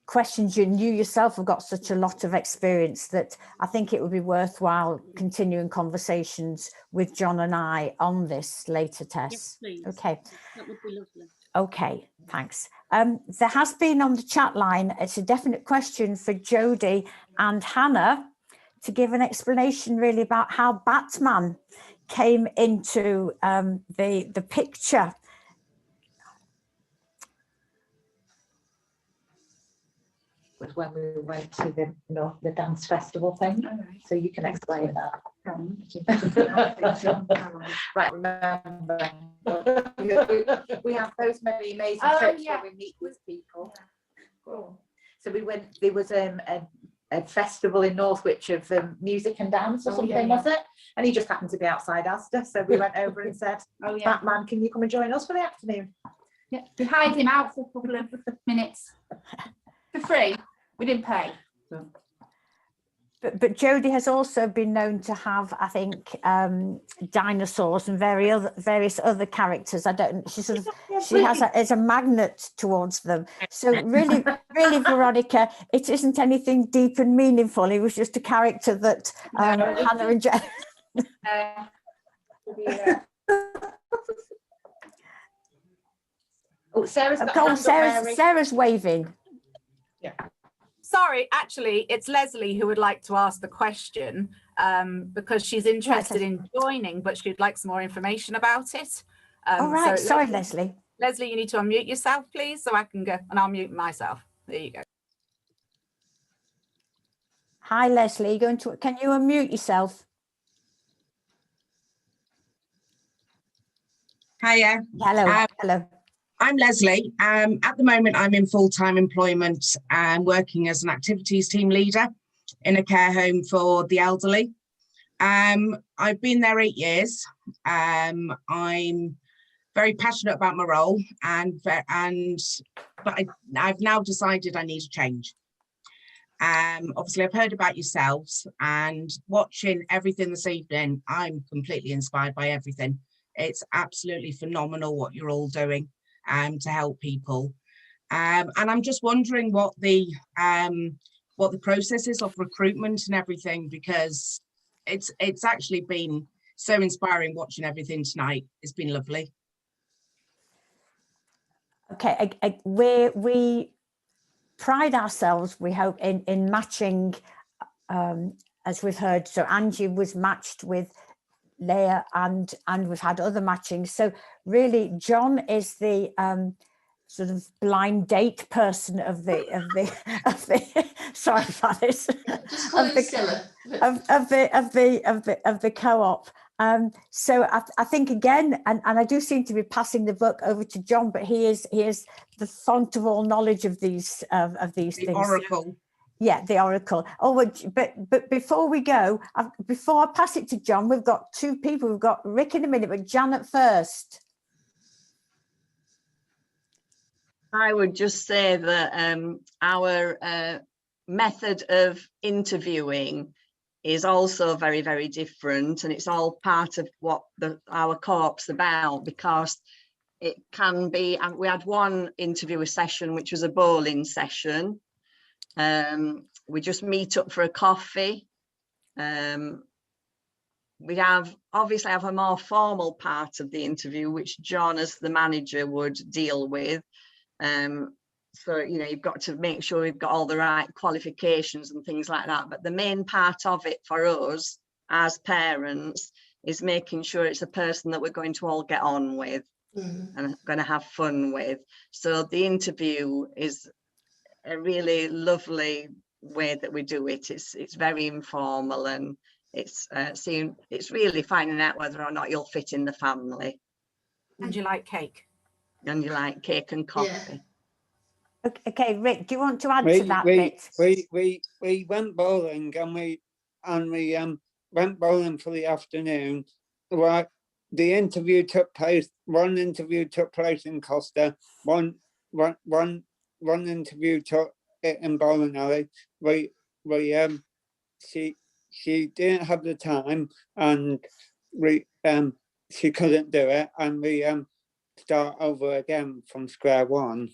questions. You yourself have got such a lot of experience that I think it would be worthwhile continuing conversations with John and I on this later, Tess. Yes, please. Okay. That would be lovely. Okay, thanks. There has been on the chat line, it's a definite question for Jodie and Hannah to give an explanation really about how Batman came into the picture. Was when we went to the dance festival thing, so you can explain that. Right, remember we have those many amazing trips where we meet with people. Cool. So we went. There was a festival in Northwich of music and dance or something, was it? And he just happened to be outside Asda, so we went over and said, "Batman, can you come and join us for the afternoon?" Yeah, we hired him out for a couple of minutes for free. We didn't pay. But Jodie has also been known to have, I think, dinosaurs and various other characters. I don't. She has a magnet towards them. So really, Veronica, it isn't anything deep and meaningful. It was just a character that Hannah and Jen. Oh, Sarah's waving. Yeah. Sorry, actually, it's Leslie who would like to ask the question because she's interested in joining, but she'd like some more information about it. All right, so sorry, Leslie. Leslie, you need to unmute yourself, please, so I can go, and I'll mute myself. There you go. Hi, Leslie. Can you unmute yourself? Hiya. Hello. Hello. I'm Leslie. At the moment, I'm in full-time employment and working as an activities team leader in a care home for the elderly. I've been there 8 years. I'm very passionate about my role, but I've now decided I need a change. Obviously, I've heard about yourselves, and watching everything this evening, I'm completely inspired by everything. It's absolutely phenomenal what you're all doing to help people. And I'm just wondering what the process is of recruitment and everything, because it's actually been so inspiring watching everything tonight. It's been lovely. Okay, we pride ourselves, we hope, in matching, as we've heard. So Angie was matched with Leah, and we've had other matchings. So really, John is the sort of blind date person of the sorry about this, Just call it Scylla. of the co-op. So I think again, and I do seem to be passing the book over to John, but he is the font of all knowledge of these things. Oracle. Yeah, the oracle. Oh, but before we go, before I pass it to John, we've got two people. We've got Rick in a minute, but Janet first. I would just say that our method of interviewing is also very, very different, and it's all part of what our co-op's about, because it can be, and we had one interviewer session which was a bowling session. We just meet up for a coffee. We obviously have a more formal part of the interview, which John as the manager would deal with. So, you know, you've got to make sure you've got all the right qualifications and things like that. But the main part of it for us as parents is making sure it's a person that we're going to all get on with and going to have fun with. So the interview is a really lovely way that we do it. It's very informal, and it's really finding out whether or not you'll fit in the family. And you like cake. And you like cake and coffee. Yeah. Okay, Rick, do you want to add to that bit? We went bowling, and we went bowling for the afternoon. Right, the interview took place. One interview took place in Costa. One interview took it in Bowling Alley. She didn't have the time, and she couldn't do it, and we start over again from square one.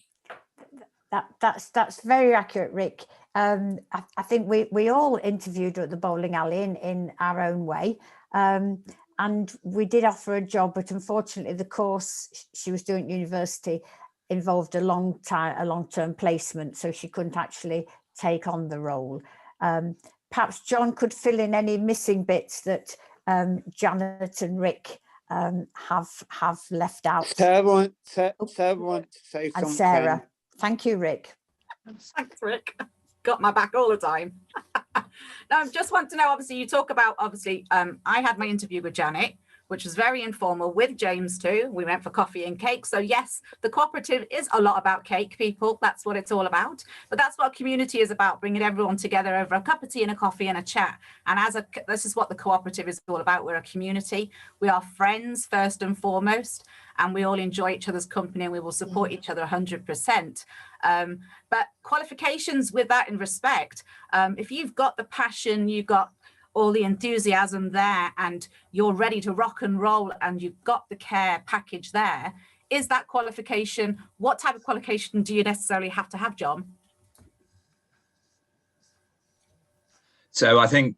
That's very accurate, Rick. I think we all interviewed at the bowling alley in our own way, and we did offer a job, but unfortunately the course she was doing at university involved a long-term placement, so she couldn't actually take on the role. Perhaps John could fill in any missing bits that Janet and Rick have left out. Sarah wants to say something. And Sarah. Thank you, Rick. Thanks, Rick. Got my back all the time. Now, I just want to know, obviously, you talk about, I had my interview with Janet, which was very informal, with James too. We went for coffee and cake. So yes, the cooperative is a lot about cake, people. That's what it's all about. But that's what community is about, bringing everyone together over a cup of tea and a coffee and a chat. And this is what the cooperative is all about. We're a community. We are friends first and foremost, and we all enjoy each other's company, and we will support each other 100%. But qualifications with that in respect, if you've got the passion, you've got all the enthusiasm there, and you're ready to rock and roll, and you've got the care package there, is that qualification, what type of qualification do you necessarily have to have, John? So I think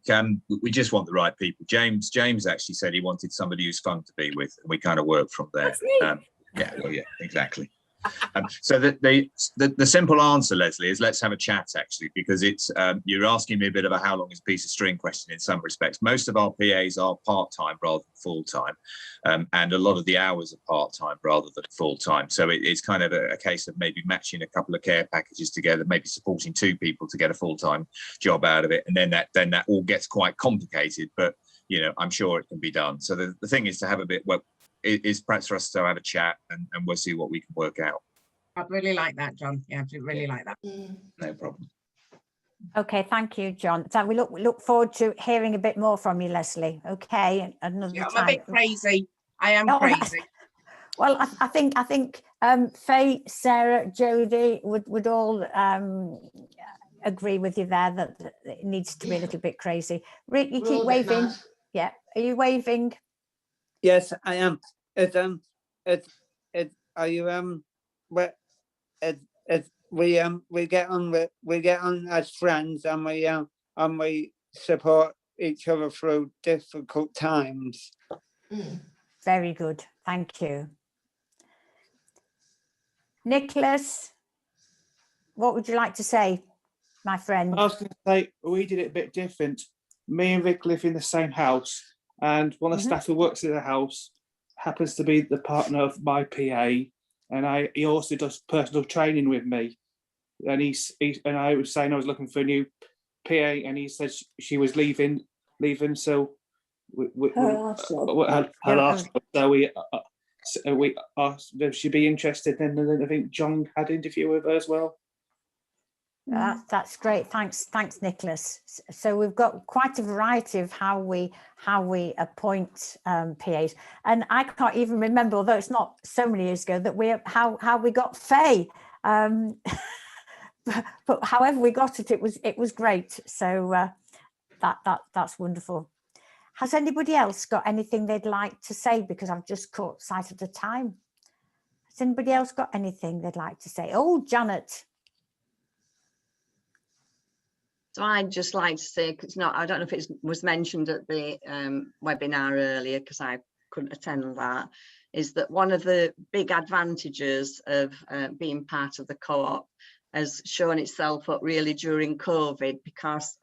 we just want the right people. James actually said he wanted somebody who's fun to be with, and we kind of work from there. Yeah, exactly. So the simple answer, Leslie, is let's have a chat, actually, because it's you're asking me a bit of a how long is a piece of string question in some respects. Most of our PAs are part-time rather than full-time, and a lot of the hours are part-time rather than full-time. So it's kind of a case of maybe matching a couple of care packages together, maybe supporting two people to get a full-time job out of it, and then that all gets quite complicated. But you know, I'm sure it can be done. So the thing is to have a bit. Well, it is perhaps for us to have a chat, and we'll see what we can work out. I'd really like that, John. Yeah, I'd really like that. No problem. Okay, thank you, John. So we look forward to hearing a bit more from you, Leslie. Okay, another Yeah, time. I'm a bit crazy. I am Oh, crazy. Well, I think Faye, Sarah, Jodie would all agree with you there that it needs to be a little bit crazy. Rick, you keep waving. Yeah, are you waving? Yes, I am. Are you we get on as friends, and we support each other through difficult times. Very good, thank you. Nicholas, what would you like to say, my friend? I was going to say, we did it a bit different. Me and Rick live in the same house, and one of the staff who works in the house happens to be the partner of my PA, and he also does personal training with me. And and I was saying I was looking for a new PA, and he said she was leaving, so her last. So we asked if she'd be interested, and then I think John had an interview with her as well. That's great. Thanks, Nicholas. So we've got quite a variety of how we appoint PAs, and I can't even remember, although it's not so many years ago, that how we got Faye. But however we got it, it was great. So that's wonderful. Has anybody else got anything they'd like to say? Because I've just caught sight of the time. Has anybody else got anything they'd like to say? Oh, Janet. So I'd just like to say, because I don't know if it was mentioned at the webinar earlier, because I couldn't attend that, is that one of the big advantages of being part of the co-op has shown itself up really during COVID, because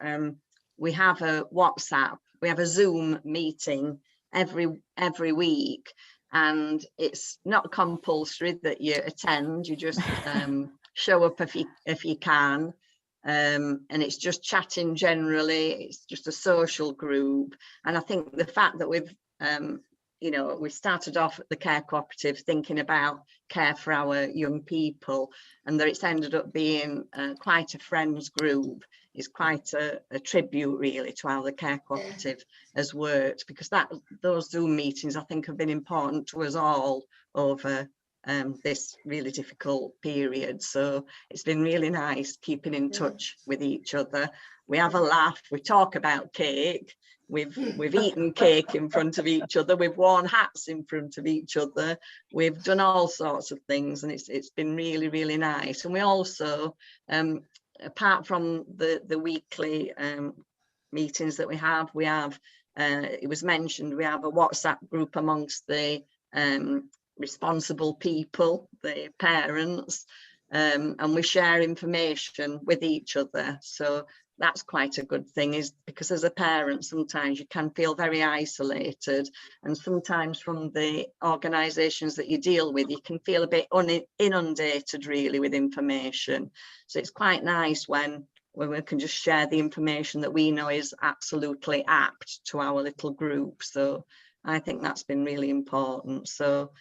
we have a WhatsApp, we have a Zoom meeting every week, and it's not compulsory that you attend, you just show up if you can. And it's just chatting generally, it's just a social group. And I think the fact that we've we started off at the Care Cooperative thinking about care for our young people, and that it's ended up being quite a friends group is quite a tribute really to how the Care Cooperative has worked, because those Zoom meetings I think have been important to us all over this really difficult period. So it's been really nice keeping in touch with each other. We have a laugh, we talk about cake, we've eaten cake in front of each other, we've worn hats in front of each other, we've done all sorts of things, and it's been really, really nice. And we also apart from the weekly meetings that we have it was mentioned, we have a WhatsApp group amongst the responsible people, the parents, and we share information with each other. So that's quite a good thing, is because as a parent sometimes you can feel very isolated, and sometimes from the organisations that you deal with you can feel a bit inundated really with information. So it's quite nice when we can just share the information that we know is absolutely apt to our little group. So I think that's been really important. So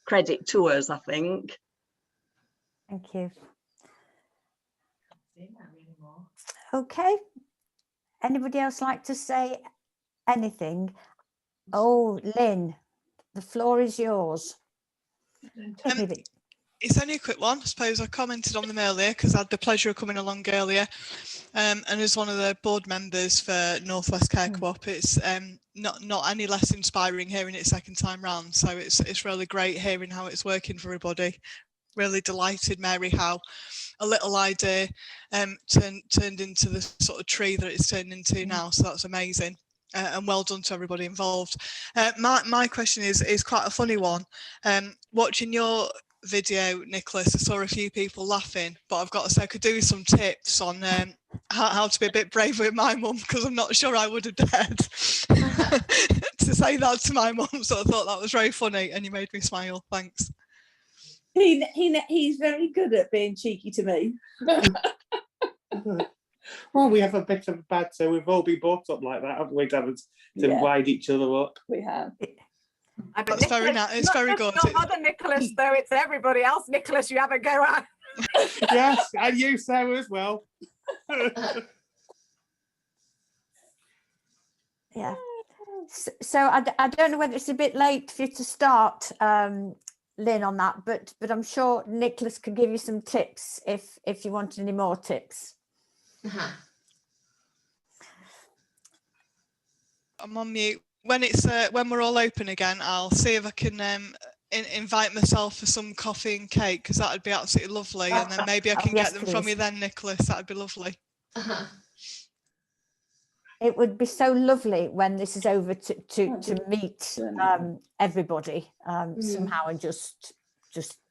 credit to us, I think. Thank you. Okay. Anybody else like to say anything? Oh, Lynn, the floor is yours. It's only a quick one. I suppose I commented on them earlier because I had the pleasure of coming along earlier, and as one of the board members for Northwest Care Co-op, it's not any less inspiring hearing it second time round. So it's really great hearing how it's working for everybody. Really delighted, Mary, how a little idea turned into the sort of tree that it's turned into now. So that's amazing. And well done to everybody involved. My question is quite a funny one. Watching your video, Nicholas, I saw a few people laughing, but I've got to say I could do with some tips on how to be a bit braver with my mum, because I'm not sure I would have dared to say that to my mum. So I thought that was very funny, and you made me smile. Thanks. He's very good at being cheeky to me. Well, we have a bit of a banter. We've all been brought up like that, haven't we, to wind each other up. We have. That's very nice. It's very good. Not other Nicholas, though. It's everybody else. Nicholas, you have a go at. Yes, and you, Sarah, as well. Yeah. So I don't know whether it's a bit late for you to start, Lynn, on that, but I'm sure Nicholas could give you some tips if you want any more tips. I'm on mute. When it's when we're all open again, I'll see if I can invite myself for some coffee and cake, because that'd be absolutely lovely, and then maybe I can Yes, get them from please. you then, Nicholas. That'd be lovely. It would be so lovely when this is over to meet everybody somehow, and just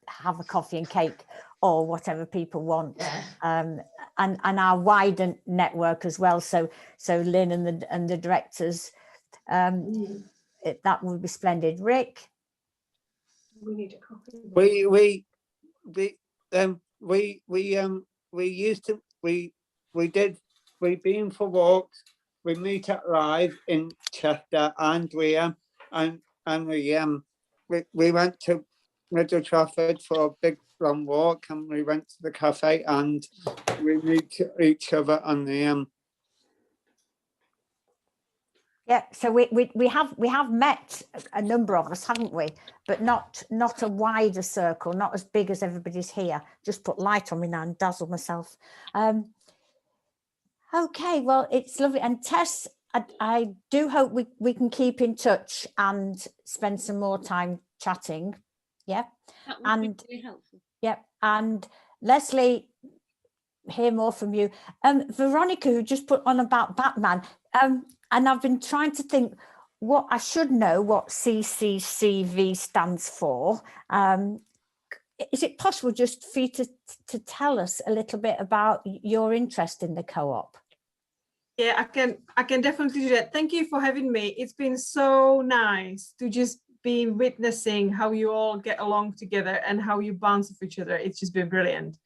have a coffee and cake or whatever people want, and our wider network as well. So Lynn and the directors, that would be splendid. Rick, We need a coffee. We've been for walks. We meet at Live in Chester, and we went to Middle Trafford for a big long walk, and we went to the cafe, and we meet each other on the yeah. So we have met, a number of us, haven't we? But not a wider circle, not as big as everybody's here. Just put light on me now and dazzle myself. Okay, well, it's lovely. And Tess, I do hope we can keep in touch and spend some more time chatting. Yeah. That would be very helpful. Yeah. And Leslie, hear more from you. Veronica, who just put on about Batman. And I've been trying to think what I should know what CCCV stands for. Is it possible just for you to tell us a little bit about your interest in the co-op? Yeah, I can definitely do that. Thank you for having me. It's been so nice to just be witnessing how you all get along together and how you bounce off each other. It's just been brilliant.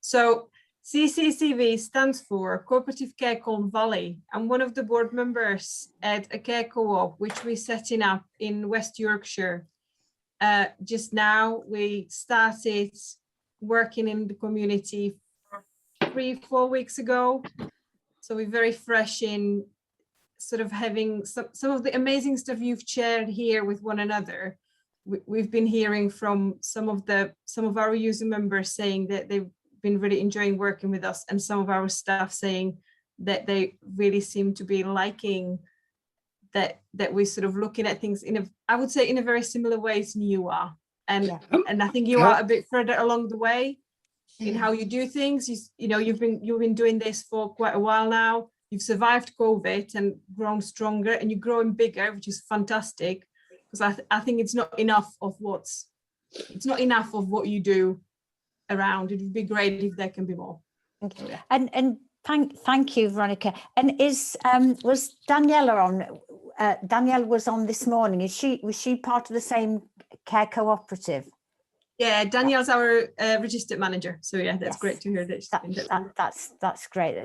So CCCV stands for Cooperative Care Valley. I'm one of the board members at a care co-op, which we're setting up in West Yorkshire. Just now, we started working in the community 3-4 weeks ago. So we're very fresh in sort of having some of the amazing stuff you've shared here with one another. We've been hearing from some of our user members saying that they've been really enjoying working with us, and some of our staff saying that they really seem to be liking that we're sort of looking at things I would say in a very similar way as you are. And I think you are a bit further along the way in how you do things. You've been doing this for quite a while now. You've survived COVID and grown stronger, and you're growing bigger, which is fantastic. Because I think it's not enough of what you do around. It would be great if there can be more. Okay. And thank you, Veronica. And was Daniela on? Danielle was on this morning. Was she part of the same care cooperative? Yeah, Danielle's our registered manager. So yeah, that's great to hear that. That's great.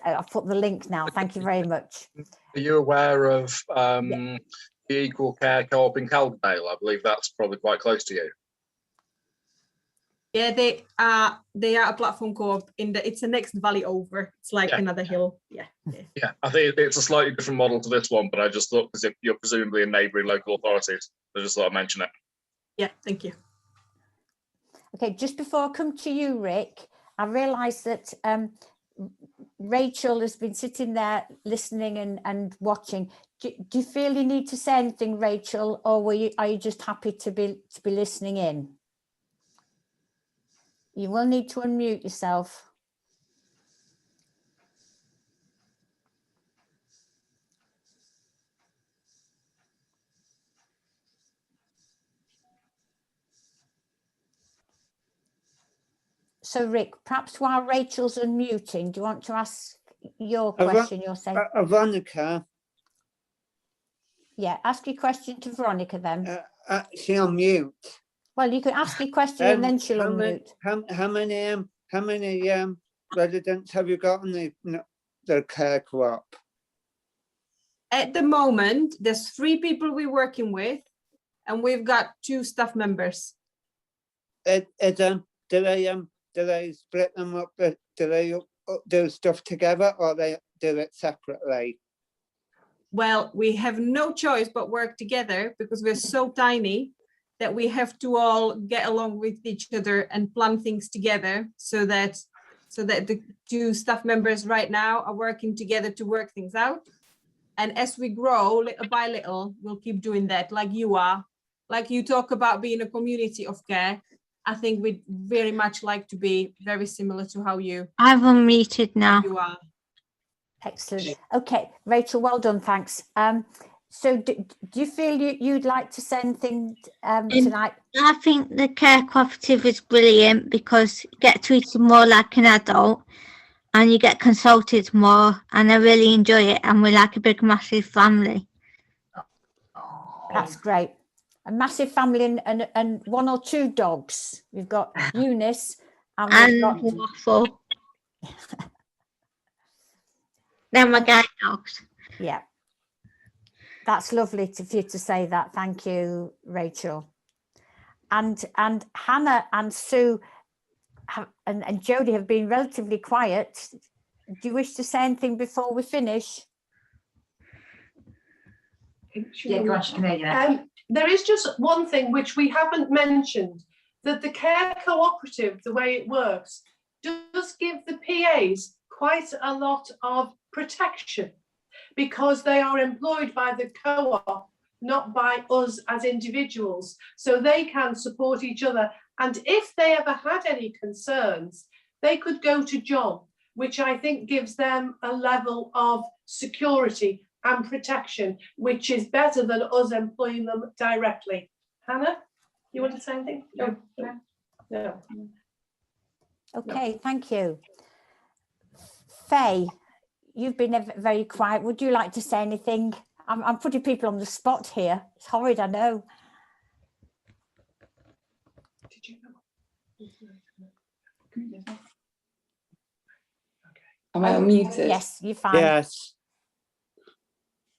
I've put the link now. Thank you very much. Are you aware of the Equal Care Co-op in Calderdale? I believe that's probably quite close to you. Yeah, they are a platform co-op it's the next valley over. It's like another hill. Yeah. I think it's a slightly different model to this one, but I just thought, because you're presumably in neighbouring local authorities, I just thought I'd mention it. Yeah, thank you. Okay, just before I come to you, Rick, I realised that Rachel has been sitting there listening and watching. Do you feel you need to say anything, Rachel, or are you just happy to be listening in? You will need to unmute yourself. So, Rick, perhaps while Rachel's unmuting, do you want to ask your question? You're saying, Veronica. Yeah, ask your question to Veronica then. She's on mute. Well, you can ask your question and then she'll unmute. How many residents have you got on the care co-op? At the moment, there's 3 people we're working with, and we've got 2 staff members. Do they split them up? Do they do stuff together, or they do it separately? well, we have no choice but work together because we're so tiny that we have to all get along with each other and plan things together so that the two staff members right now are working together to work things out. And as we grow little by little, we'll keep doing that like you are. Like you talk about being a community of care. I think we'd very much like to be very similar to how you I've unmuted now. You are. Excellent. Okay, Rachel, well done, thanks. So do you feel you'd like to say anything tonight? I think the care cooperative is brilliant because you get treated more like an adult and you get consulted more, and I really enjoy it, and we're like a big massive family. That's great. A massive family and one or two dogs. We've got Eunice and we've got Waffle. They're my guide dogs. Yeah. That's lovely for you to say that. Thank you, Rachel. And Hannah and Sue and Jodie have been relatively quiet. Do you wish to say anything before we finish? Yeah, go on, she can hear you now. There is just one thing which we haven't mentioned, that the care cooperative, the way it works, does give the PAs quite a lot of protection because they are employed by the co-op, not by us as individuals. So they can support each other. And if they ever had any concerns, they could go to John, which I think gives them a level of security and protection, which is better than us employing them directly. Hannah, you want to say anything? No. No. Okay, thank you. Faye, you've been very quiet. Would you like to say anything? I'm putting people on the spot here. It's horrid, I know. Did you know? Am I unmuted? Yes, you're fine. Yes.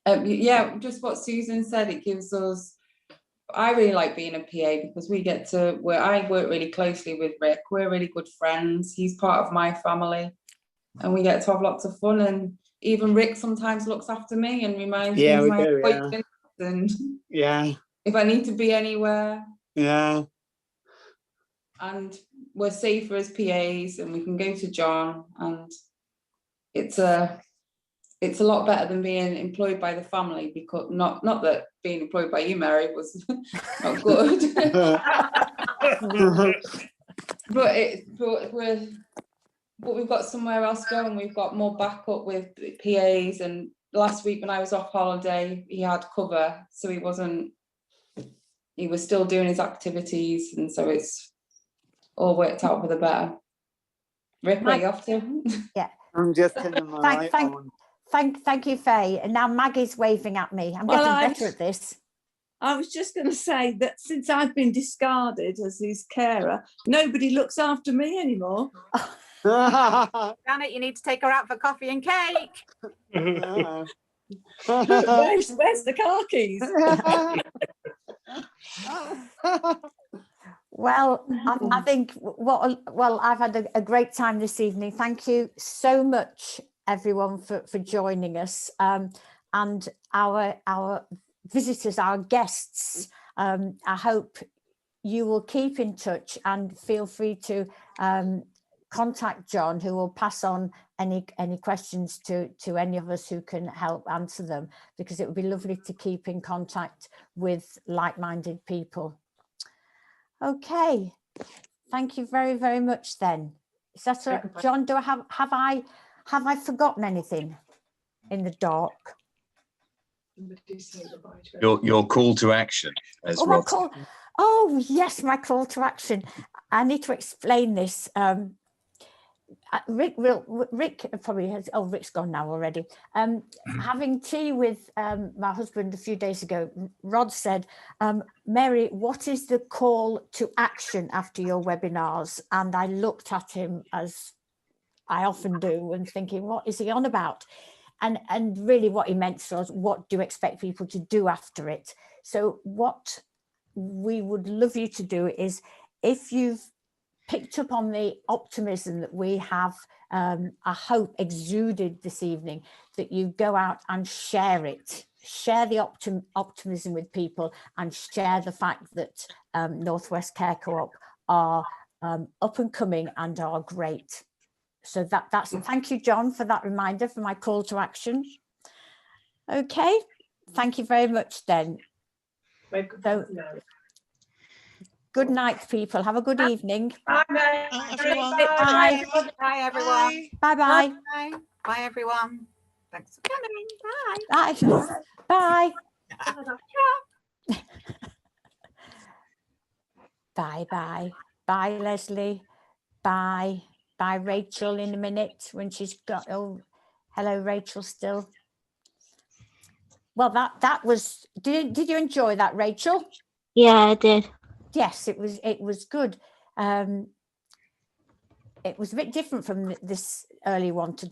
Yeah, just what Susan said, it gives us, I really like being a PA because we get to, I work really closely with Rick. We're really good friends. He's part of my family and we get to have lots of fun, and even Rick sometimes looks after me and reminds me of my appointments and if I need to be anywhere. Yeah. And we're safer as PAs and we can go to John, and it's a lot better than being employed by the family, because not that being employed by you, Mary, was not good. but we've got somewhere else going. We've got more backup with PAs, and last week when I was off holiday, he had cover, so he was still doing his activities, and so it's all worked out for the better. Rick, where are you off to? Yeah. I'm just turning my light on. Thank you, Faye. And now Maggie's waving at me. I'm getting better at this. I was just going to say that since I've been discarded as his carer, nobody looks after me anymore. Janet, you need to take her out for coffee and cake. Where's the car keys? Well, I think I've had a great time this evening. Thank you so much, everyone, for joining us, and our visitors, our guests. I hope you will keep in touch and feel free to contact John, who will pass on any questions to any of us who can help answer them, because it would be lovely to keep in contact with like-minded people. Okay, thank you very, very much then. Is that right? John, do I have I forgotten anything in the dark? Your call to action, as Rod said. Oh yes, my call to action. I need to explain this. Rick probably has. Oh, Rick's gone now already. Having tea with my husband a few days ago, Rod said, Mary, what is the call to action after your webinars? And I looked at him, as I often do, and thinking, what is he on about? And really what he meant was, what do you expect people to do after it? So what we would love you to do is, if you've picked up on the optimism that we have, I hope, exuded this evening, that you go out and share it. Share the optimism with people, and share the fact that Northwest Care Co-op are up and coming and are great. So that's thank you, John, for that reminder, for my call to action. Okay, thank you very much then. So, good night, people. Have a good evening. Bye, everyone. Bye. Bye, everyone. Bye-bye. Bye. Bye, everyone. Thanks for coming. Bye. Bye. Bye. Bye-bye. Bye, Leslie. Bye. Bye, Rachel, in a minute when she's got, oh, hello, Rachel, still. Well, that was, did you enjoy that, Rachel? Yeah, I did. Yes, it was good. It was a bit different from this early one today.